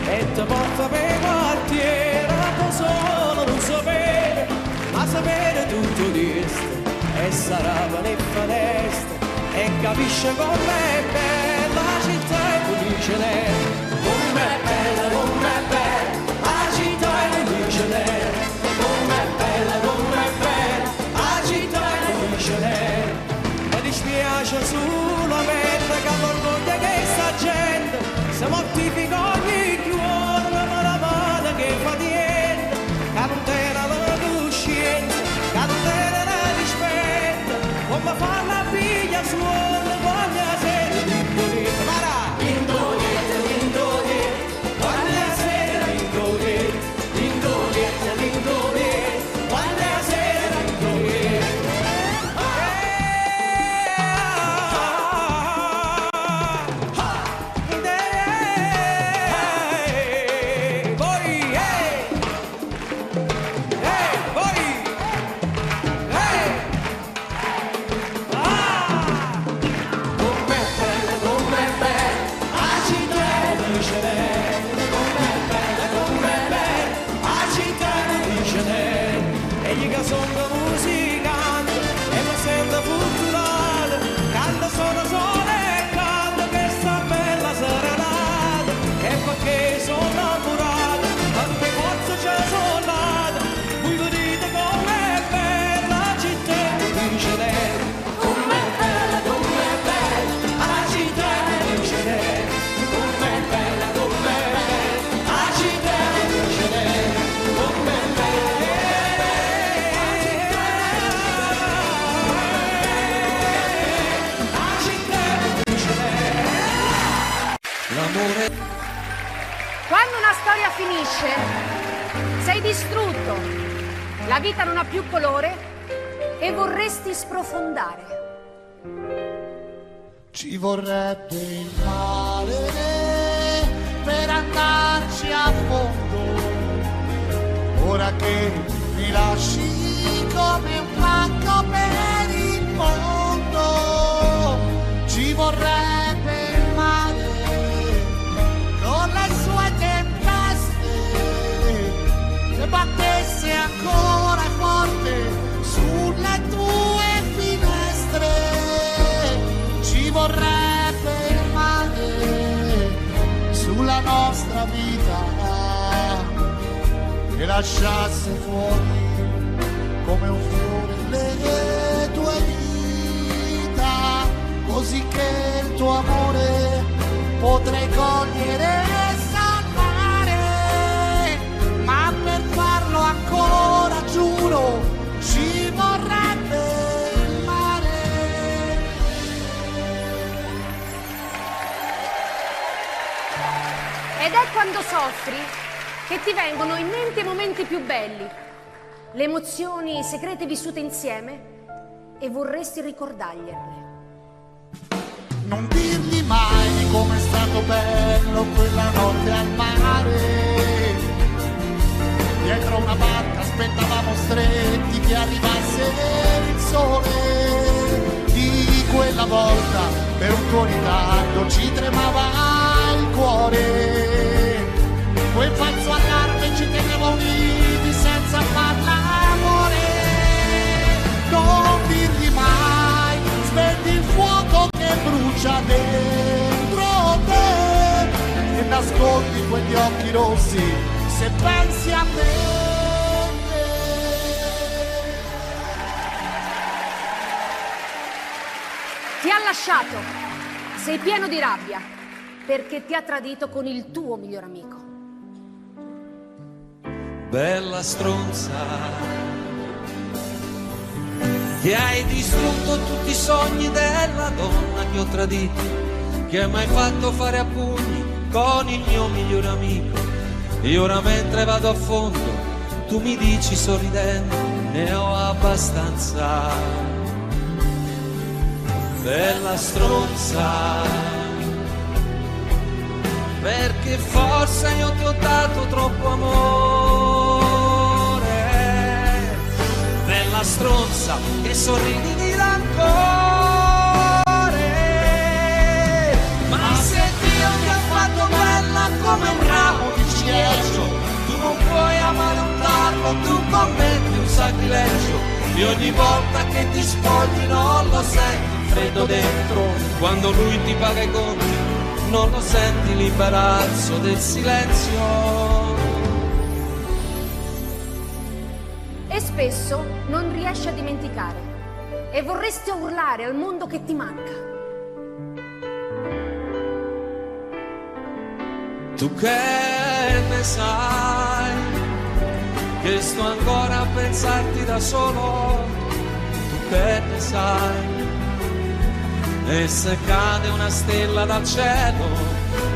e ti porta per quartiere, ma solo non sapere, ma sapere tutto questo e sarà per finestre e capisce com'è bella la città e felice lei, com'è bella la città e felice lei, com'è bella la città e felice lei. Mi dispiace solamente che l'orgoglio che sta gente se mortifica ogni giorno, ma la mano che fa niente, che non tiene la coscienza, che non tiene la rispetto, come fa la figlia suona quando la sera l'indoletta, marà, l'indoletta, quando la sera l'indoletta, quando la sera l'indoletta. Quando una storia finisce, sei distrutto, la vita non ha più colore e vorresti sprofondare. Ci vorrebbe il male per andarci a fondo, ora che mi lasci come un pacco per il mondo. Ci vorrebbe il male con le sue tempeste, se battesse ancora forte sulle tue finestre. Ci vorrebbe il male sulla nostra vita, che lasciasse fuori come un fiore le tue dita, così che il tuo amore potrei cogliere e salvare, ma per farlo ancora giuro ci vorrebbe il mare. Ed è quando soffri che ti vengono in mente i momenti più belli, le emozioni segrete vissute insieme e vorresti ricordargliele. Non dirgli mai di com'è stato bello quella notte al mare, dietro una barca aspettavamo stretti che arrivasse il sole. Di quella volta per un tuo ritardo ci tremava il cuore. Quel falso allarme ci teneva uniti senza far l'amore. Non dirgli mai, spegni il fuoco che brucia dentro te e nascondi quegli occhi rossi se pensi a me. Ti ha lasciato, sei pieno di rabbia, perché ti ha tradito con il tuo miglior amico. Bella stronza, che hai distrutto tutti i sogni della donna che ho tradito, che hai mai fatto fare a pugni con il mio miglior amico. E ora mentre vado a fondo, tu mi dici sorridendo, ne ho abbastanza. Bella stronza, perché forse io ti ho dato troppo amore. Bella stronza, che sorridi di rancore. Ma se Dio ti ha fatto bella come un ramo di ciliegio, tu non puoi amare un tarlo, tu commetti un sacrilegio. E ogni volta che ti spogli non lo senti freddo dentro, quando lui ti paga i conti non lo senti l'imbarazzo del silenzio. E spesso non riesci a dimenticare e vorresti urlare al mondo che ti manca. Tu che ne sai, che sto ancora a pensarti da solo. Tu che ne sai, e se cade una stella dal cielo,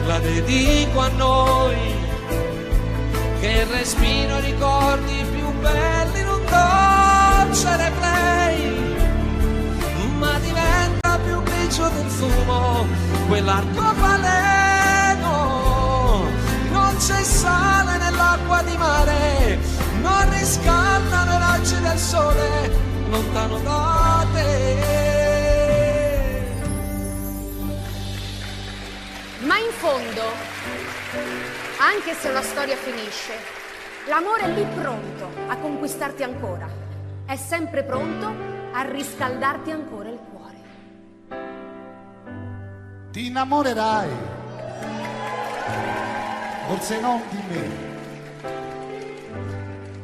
la dedico a noi, che respiro i ricordi più belli in un dolce replay, ma diventa più grigio del fumo quell'arcobaleno. Non c'è sale nell'acqua di mare, non riscaldano i raggi del sole lontano da te. Ma in fondo, anche se la storia finisce, l'amore è lì pronto a conquistarti ancora. È sempre pronto a riscaldarti ancora il cuore. Ti innamorerai, forse non di me.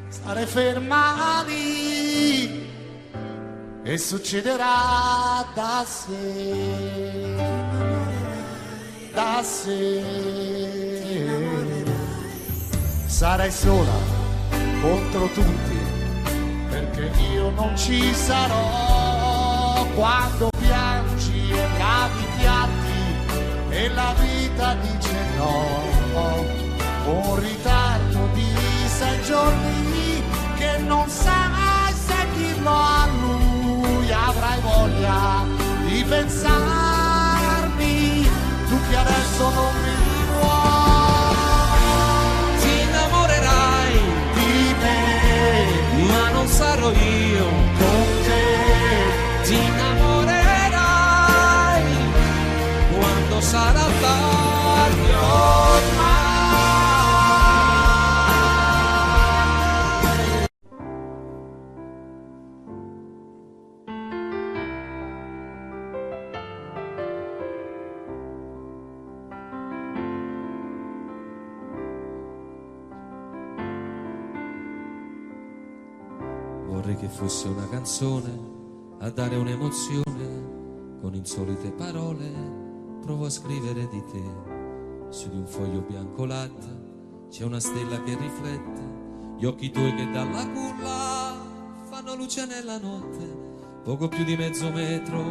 Stare ferma lì e succederà da sé. Da sé sarai sola contro tutti, perché io non ci sarò quando piangi e lavi i piatti e la vita dice no. Un ritardo di 6 giorni che non sai se dirlo a lui. Avrai voglia di pensarmi, tu che adesso non mi vuoi. Ti innamorerai di me, ma non sarò io con te. Ti innamorerai quando sarà tardi ormai. Vorrei che fosse una canzone a dare un'emozione, con insolite parole provo a scrivere di te. Su di un foglio bianco latte c'è una stella che riflette gli occhi tuoi che dalla culla fanno luce nella notte. Poco più di mezzo metro,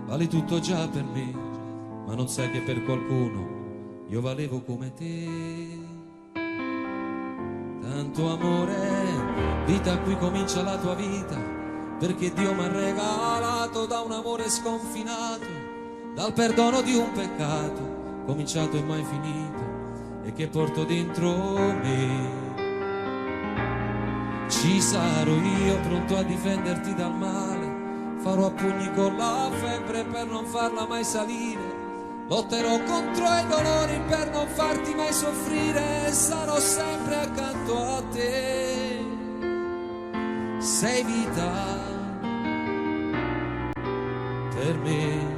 vali tutto già per me, ma non sai che per qualcuno io valevo come te. Tanto amore, vita, qui comincia la tua vita, perché Dio mi ha regalato da un amore sconfinato, dal perdono di un peccato, cominciato e mai finito, e che porto dentro me. Ci sarò io pronto a difenderti dal male, farò a pugni con la febbre per non farla mai salire, lotterò contro i dolori per non farti mai soffrire, sarò sempre accanto a te. Sei vita per me,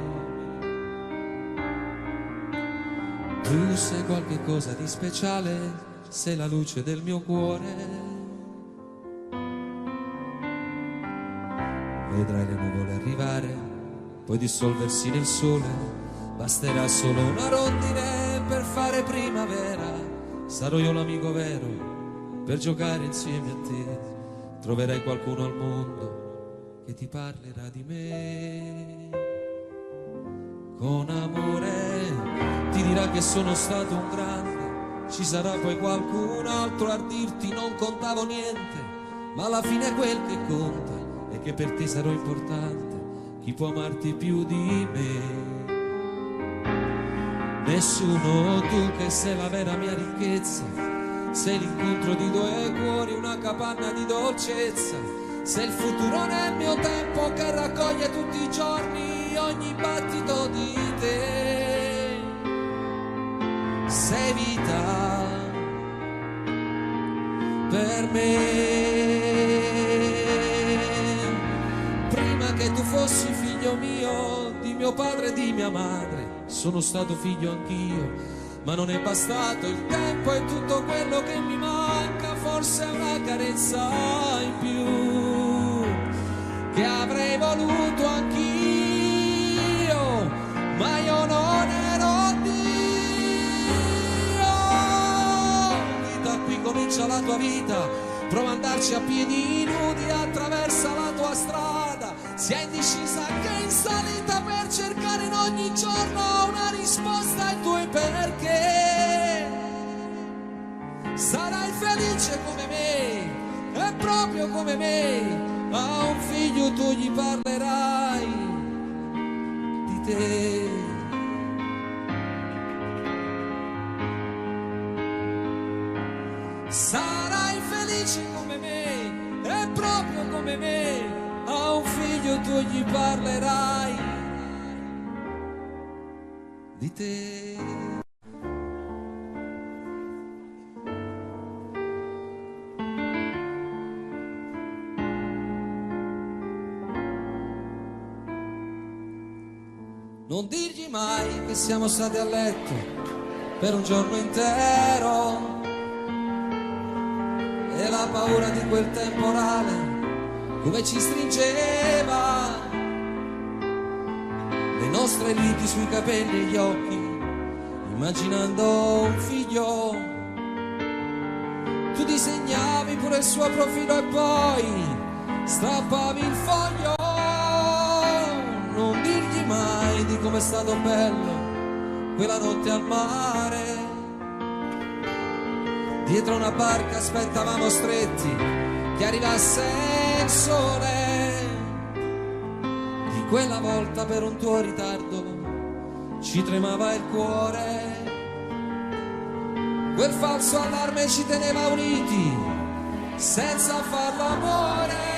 tu sei qualche cosa di speciale, sei la luce del mio cuore. Vedrai le nuvole arrivare, poi dissolversi nel sole, basterà solo una rondine per fare primavera. Sarò io l'amico vero per giocare insieme a te, troverai qualcuno al mondo che ti parlerà di me. Con amore ti dirà che sono stato un grande, ci sarà poi qualcun altro a dirti non contavo niente, ma alla fine quel che conta è che per te sarò importante, chi può amarti più di me? Nessuno, tu che sei la vera mia ricchezza, sei l'incontro di due cuori, una capanna di dolcezza, sei il futuro nel mio tempo che raccoglie tutti i giorni ogni battito di te. Sei vita per me. Che tu fossi figlio mio, di mio padre e di mia madre, sono stato figlio anch'io, ma non è bastato il tempo e tutto quello che mi manca, forse è una carezza in più, che avrei voluto anch'io, ma io non ero Dio. Vita, qui comincia la tua vita, prova ad andarci a piedi nudi, attraversa la tua strada, sia indecisa che in salita per cercare in ogni giorno una risposta ai tuoi perché. Sarai felice come me, e proprio come me, a un figlio tu gli parlerai di te. Sarai felice come me, e proprio come me, a un figlio tu gli parlerai di te. Non dirgli mai che siamo stati a letto per un giorno intero, e la paura di quel temporale come ci stringeva, le nostre liti sui capelli e gli occhi, immaginando un figlio. Tu disegnavi pure il suo profilo e poi strappavi il foglio. Non dirgli mai di com'è stato bello quella notte al mare, dietro una barca aspettavamo stretti che arrivasse il sole. Di quella volta per un tuo ritardo ci tremava il cuore, quel falso allarme ci teneva uniti senza farlo amore.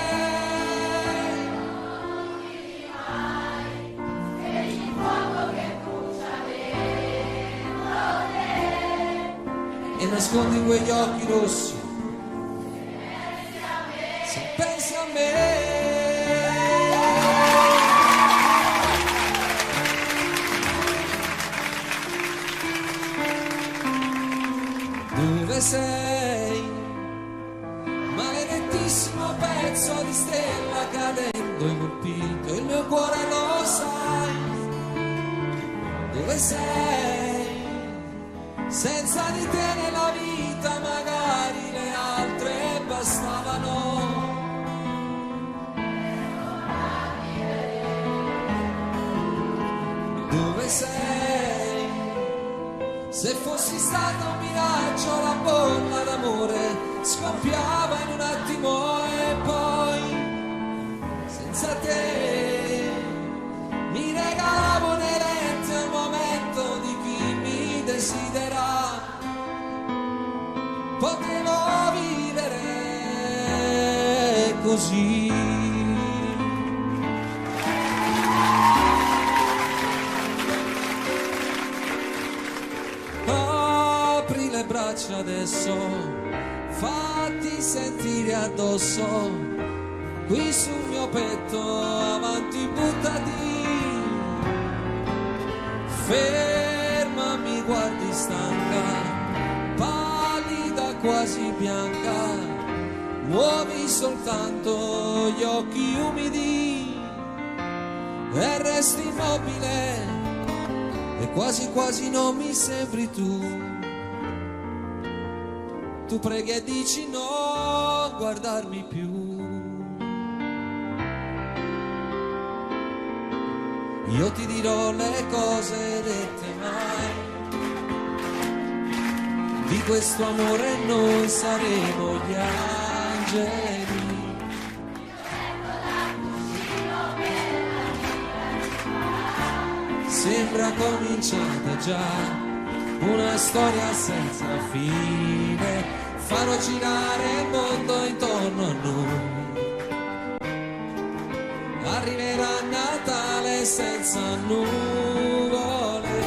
E nascondi quegli occhi rossi se pensi a me. Dove sei? Maledettissimo pezzo di stella cadendo e colpito il mio cuore, lo sai. Dove sei? Senza di te nella vita magari le altre bastavano. Dove sei? Se fossi stato un miraggio la bolla d'amore scoppiava in un attimo e poi senza te mi regalavo inerente al momento di chi mi desidera. Potevo vivere così. Apri le braccia adesso, fatti sentire addosso, qui sul mio petto, avanti buttati. Fermami, guardi stanca, pallida quasi bianca, muovi soltanto gli occhi umidi e resti immobile e quasi quasi non mi sembri tu. Tu preghi e dici no, guardarmi più. Io ti dirò le cose dette mai, di questo amore noi saremo gli angeli. Sembra cominciata già una storia senza fine, farò girare il mondo intorno a noi. Arriverà Natale senza nuvole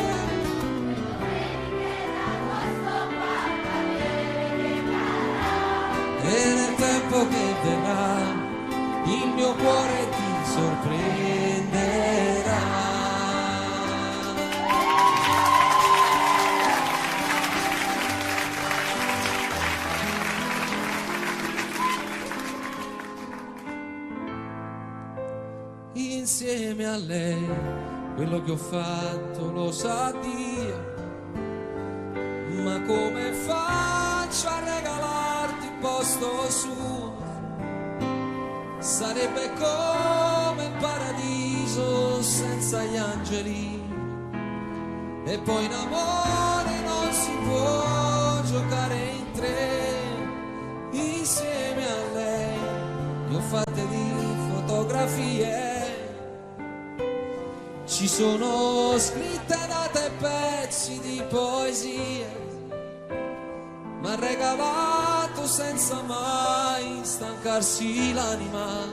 e nel tempo che verrà il mio cuore ti sorprenderà. Insieme a lei quello che ho fatto lo sa Dio, ma come faccio a regalarti il posto suo? Sarebbe come il paradiso senza gli angeli, e poi in amore non si può giocare in tre. Insieme a lei ne ho fatte di fotografie, ci sono scritte date e pezzi di poesie, m'ha regalato senza mai stancarsi l'anima,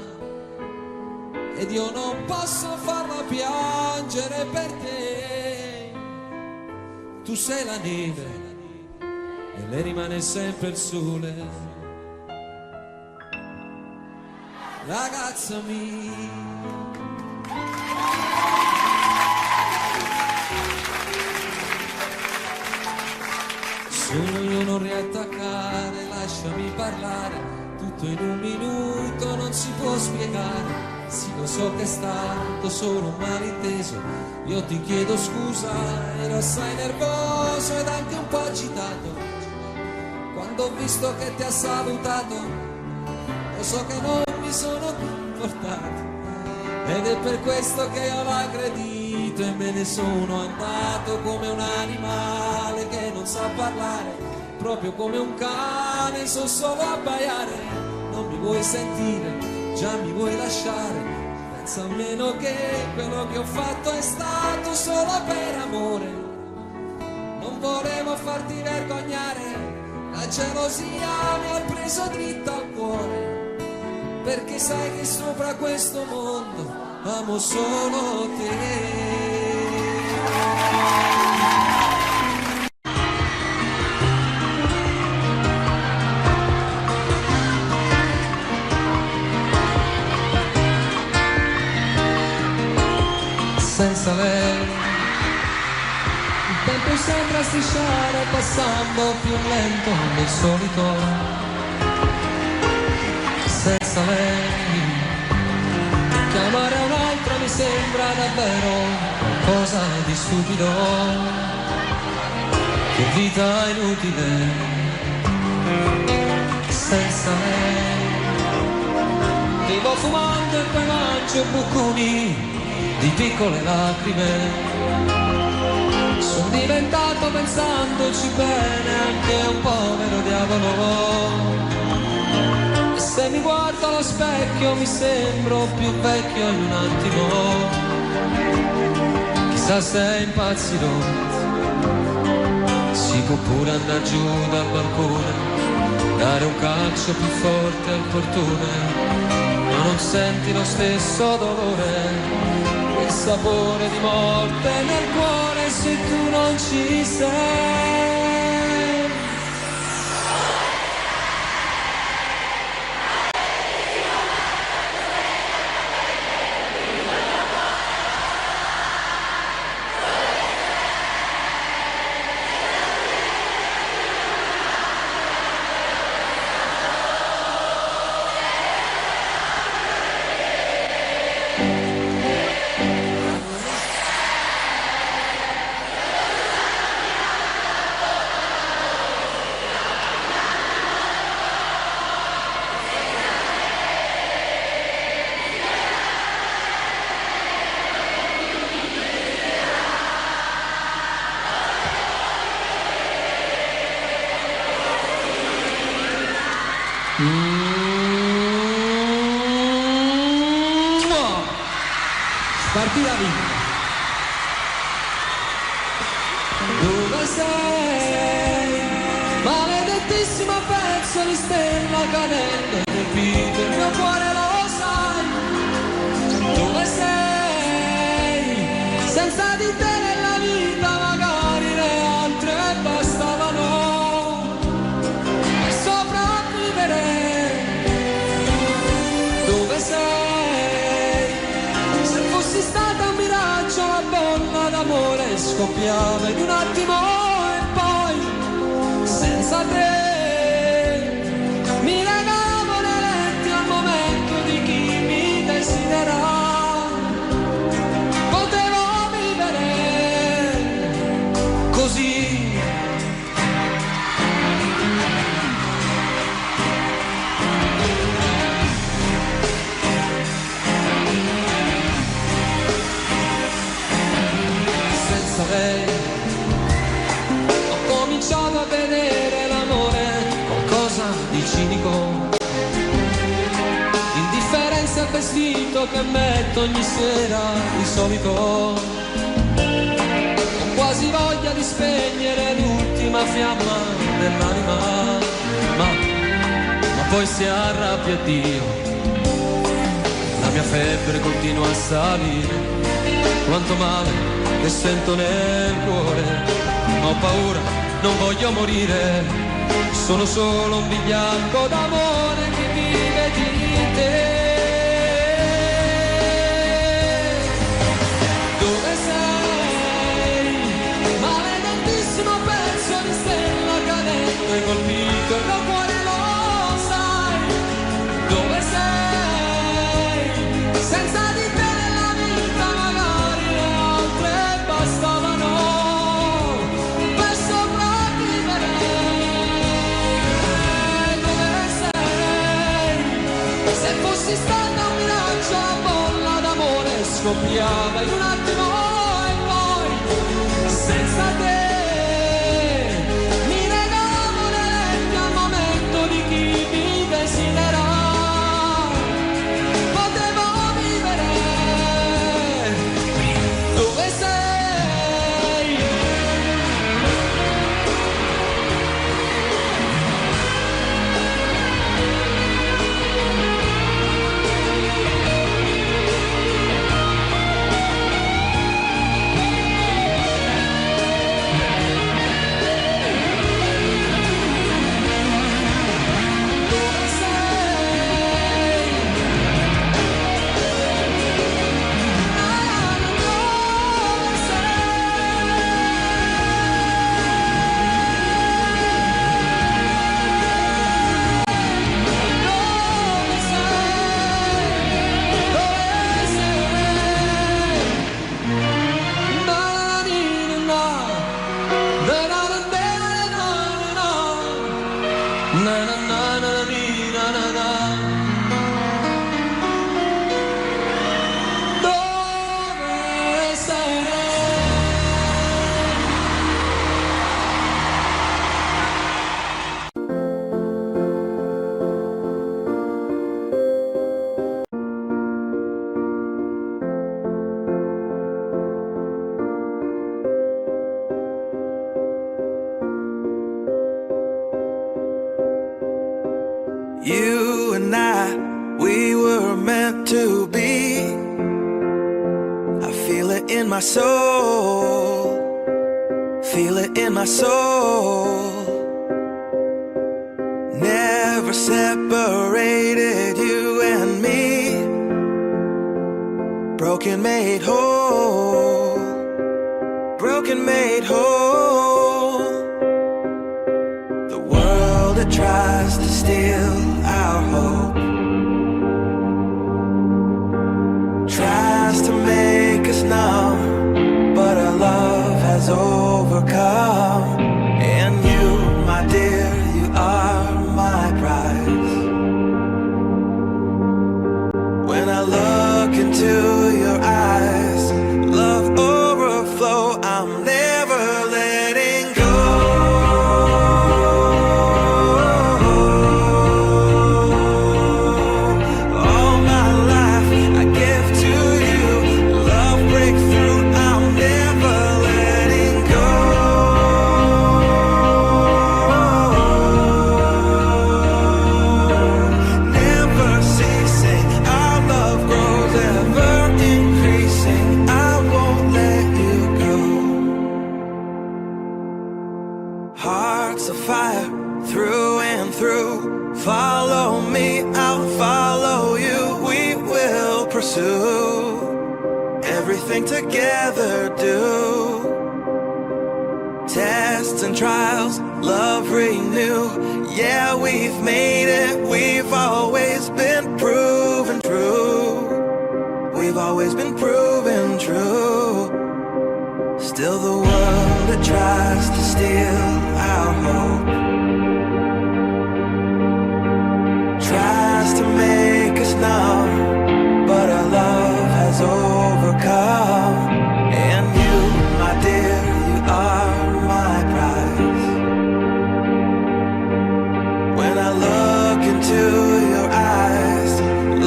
ed io non posso farla piangere per te. Tu sei la neve e lei rimane sempre il sole, ragazza mia. Sono io, non riattaccare, lasciami parlare, tutto in un minuto non si può spiegare. Sì, lo so che è stato solo un malinteso, io ti chiedo scusa, ero assai nervoso ed anche un po' agitato quando ho visto che ti ha salutato. Lo so che non mi sono comportato ed è per questo che io l'ho aggredito e me ne sono andato come un animale che non sa parlare, proprio come un cane, so solo abbaiare. Non mi vuoi sentire, già mi vuoi lasciare, pensa almeno che quello che ho fatto è stato solo per amore. Non volevo farti vergognare, la gelosia mi ha preso dritta al cuore, perché sai che sopra questo mondo amo solo te. Senza lei il tempo sembra strisciare, passando più lento del solito. Senza lei chiamare un altro mi sembra davvero qualcosa di stupido. Che vita inutile senza lei. Vivo fumando e poi mangio buconi di piccole lacrime. Sono diventato, pensandoci bene, anche un povero diavolo. E se mi guardo allo specchio mi sembro più vecchio in un attimo. Chissà se impazzirò, si può pure andare giù dal balcone, dare un calcio più forte al portone. non senti lo stesso dolore, il sapore di morte nel cuore se tu non ci sei. Partì la vita. Dove sei? Maledettissimo pezzo di stella cadente, colpito il mio cuore, lo sai. Dove sei? Senza di te nella vita magari le altre bastavano per sopravvivere. Dove sei? Fossi stata un miraggio, la bolla d'amore scoppiava in un attimo e poi senza te mi legavo nei letti al momento di chi mi desidera. Potevo vivere così. Ho cominciato a vedere l'amore qualcosa di cinico, indifferenza al vestito che metto ogni sera di solito. Ho quasi voglia di spegnere l'ultima fiamma dell'anima, ma poi si arrabbia Dio, la mia febbre continua a salire. Quanto male che sento nel cuore, ho paura, non voglio morire, sono solo un vigliacco d'amore che vive di te. Dove sei? Maledettissimo pezzo di stella cadente, colpito il mio cuore, lo sai. Dove sei? Senza di te nella vita magari le altre bastavano per sopravvivere. Dove sei? Se fossi stata un miraggio, la bolla d'amore scoppiava in un attimo e poi senza te mi legavo nei letti al momento di chi mi desidera. Potevo vivere. Dove sei? Dove sei? Dove You and I, we were meant my soul, feel it in my soul. Never separated you and me. Broken made whole, broken made whole. The world that tries to steal our hope tries to make us numb, but our love has overcome. And you, my dear, you are my prize. When I look into your eyes, love overflow, I'm never letting go. All my life I give to you, love breakthrough, I'm never letting go. Never ceasing, our love grows ever increasing, I won't let you go. Hearts of fire through and through, follow me, I'll follow you, we will pursue everything together, do tests and trials, love renew. Yeah, we've made it, we've always been proven true. We've always been proven true. Still the world that tries to steal our hope tries to make us numb, but our love has overcome. And you, my dear, you are my prize. When I look into your eyes,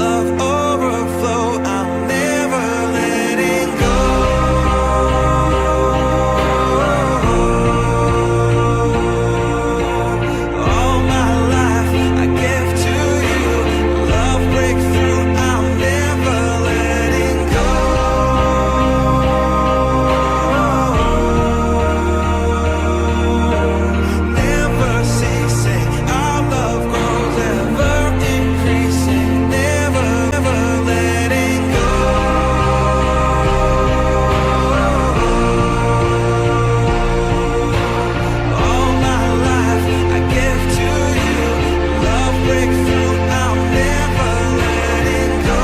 love overflow, I'm never letting go. All my life I give to you, love breakthrough, I'm never letting go. Never ceasing, our love grows ever increasing, never, never letting go. All my life I give to you, love breakthrough, I'm never letting go.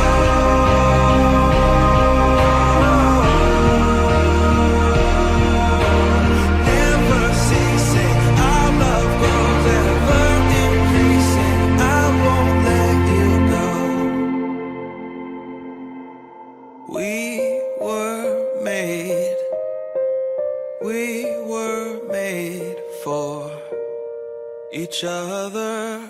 Never ceasing, our love grows ever increasing, I won't let you go. We were made for each other.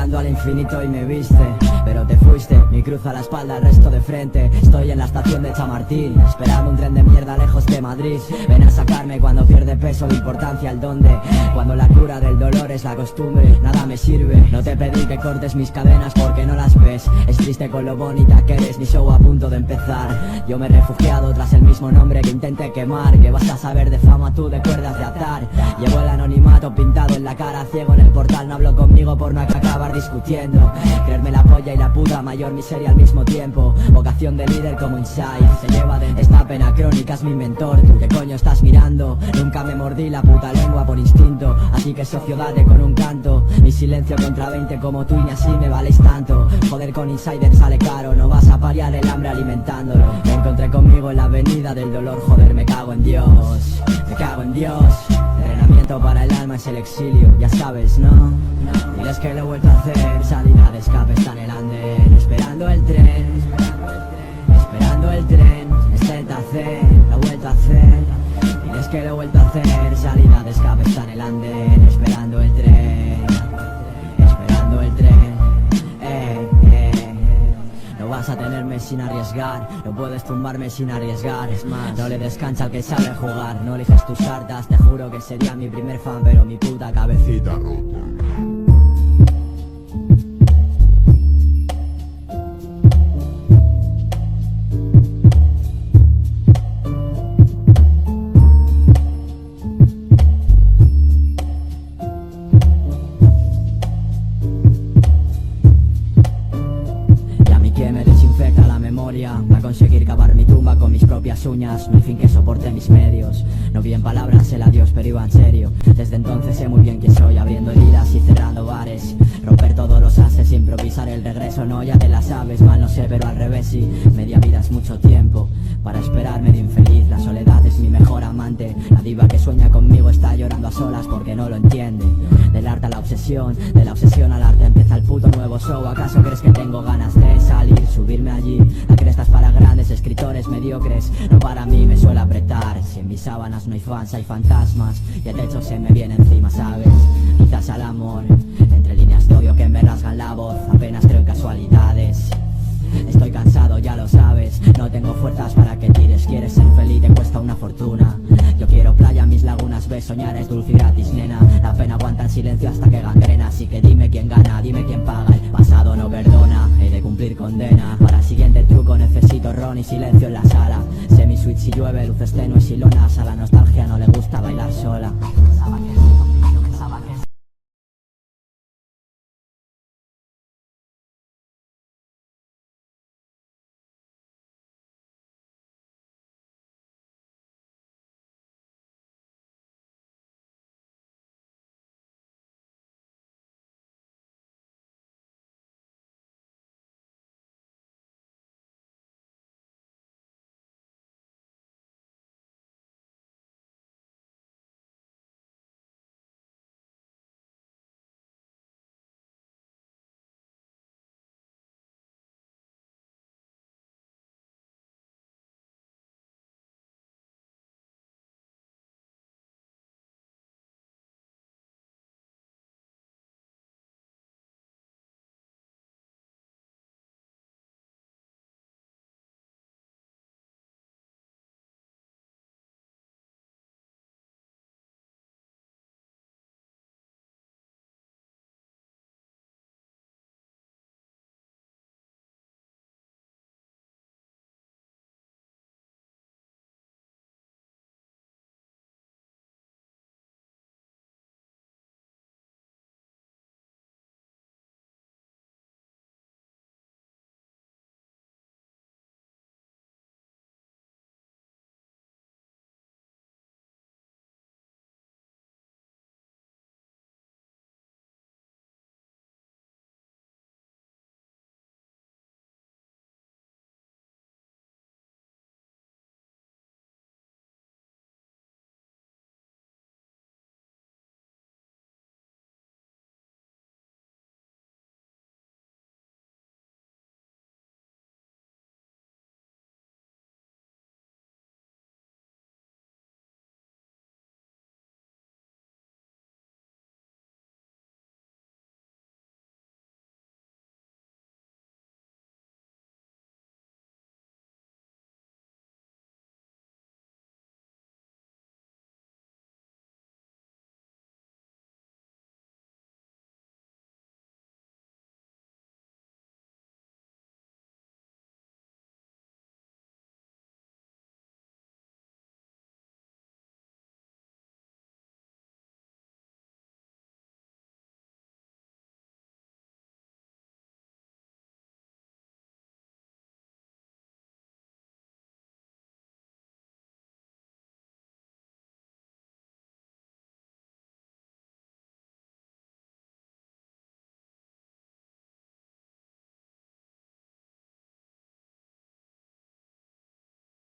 mirando al infinito y me viste, pero te fuiste, mi cruz a la espalda, el resto de frente. Estoy en la estación de Chamartín, esperando un tren de mierda lejos de Madrid. Ven a sacarme cuando pierde peso de importancia el dónde, cuando la cura del dolor es la costumbre, nada me sirve. No te pedí que cortes mis cadenas porque no las ves, es triste con lo bonita que eres, mi show a punto de empezar. Yo me he refugiado tras el mismo nombre que intenté quemar, que vas a saber de fama tú de cuerdas de atar. Llevo el anonimato pintado en la cara, ciego en el portal, no hablo conmigo por no acabar discutiendo. Creerme la polla y la puta mayor miseria al mismo tiempo, vocación de líder como Inside, se lleva de esta pena crónica, es mi mentor. ¿Tú qué coño estás mirando? Nunca me mordí la puta lengua por instinto, así que socio date con un canto. Mi silencio contra 20 como tú y ni así me valéis tanto. Joder con Insider sale caro, no vas a paliar el hambre alimentándolo. Me encontré conmigo en la avenida del dolor, joder me cago en Dios, me cago en Dios. Entrenamiento para el alma es el exilio, ya sabes, ¿no? Diles que lo he vuelto a hacer, salida de escape está en el andén, esperando el tren, esperando el tren, es Delta C, lo he vuelto a hacer. Diles que lo he vuelto a hacer, salida de escape está en el andén, esperando el tren, esperando el tren. No vas a tenerme sin arriesgar, no puedes tumbarme sin arriesgar. Es más, no le descansa al que sabe jugar, no eliges tus cartas, te juro que sería mi primer fan, pero mi puta cabecita rota. Va a conseguir cavar mi tumba con mis propias uñas, no hay fin que soporte mis medios. No vi en palabras el adiós pero iba en serio. Desde entonces sé muy bien quién soy, abriendo heridas y cerrando bares. Romper todos los ases, improvisar el regreso, no ya te la sabes. Mal no sé pero al revés sí, media vida es mucho tiempo para esperarme de infeliz. La soledad es mi mejor amante, la diva que sueña conmigo está llorando a solas porque no lo entiende. Del arte a la obsesión, de la obsesión al arte empieza el puto nuevo show. ¿Acaso crees que tengo ganas de salir, subirme allí? La cresta es para grandes escritores mediocres, no para mí, me suele apretar. Si en mis sábanas no hay fans hay fantasmas y el techo se me viene encima, ¿sabes? Quizás al amor, entre líneas de odio que me rasgan la voz, apenas creo en casualidades. Estoy cansado, ya lo sabes, no tengo fuerzas para que tires. Quieres ser feliz, te cuesta una fortuna. Yo quiero playa, mis lagunas, ves, soñar es dulce y gratis, nena. La pena aguanta en silencio hasta que gangrena, así que dime quién gana, dime quién paga. El pasado no perdona, he de cumplir condena. Para el siguiente truco necesito ron y silencio en la sala. Semi-switch si llueve, luces tenues y lonas, a la nostalgia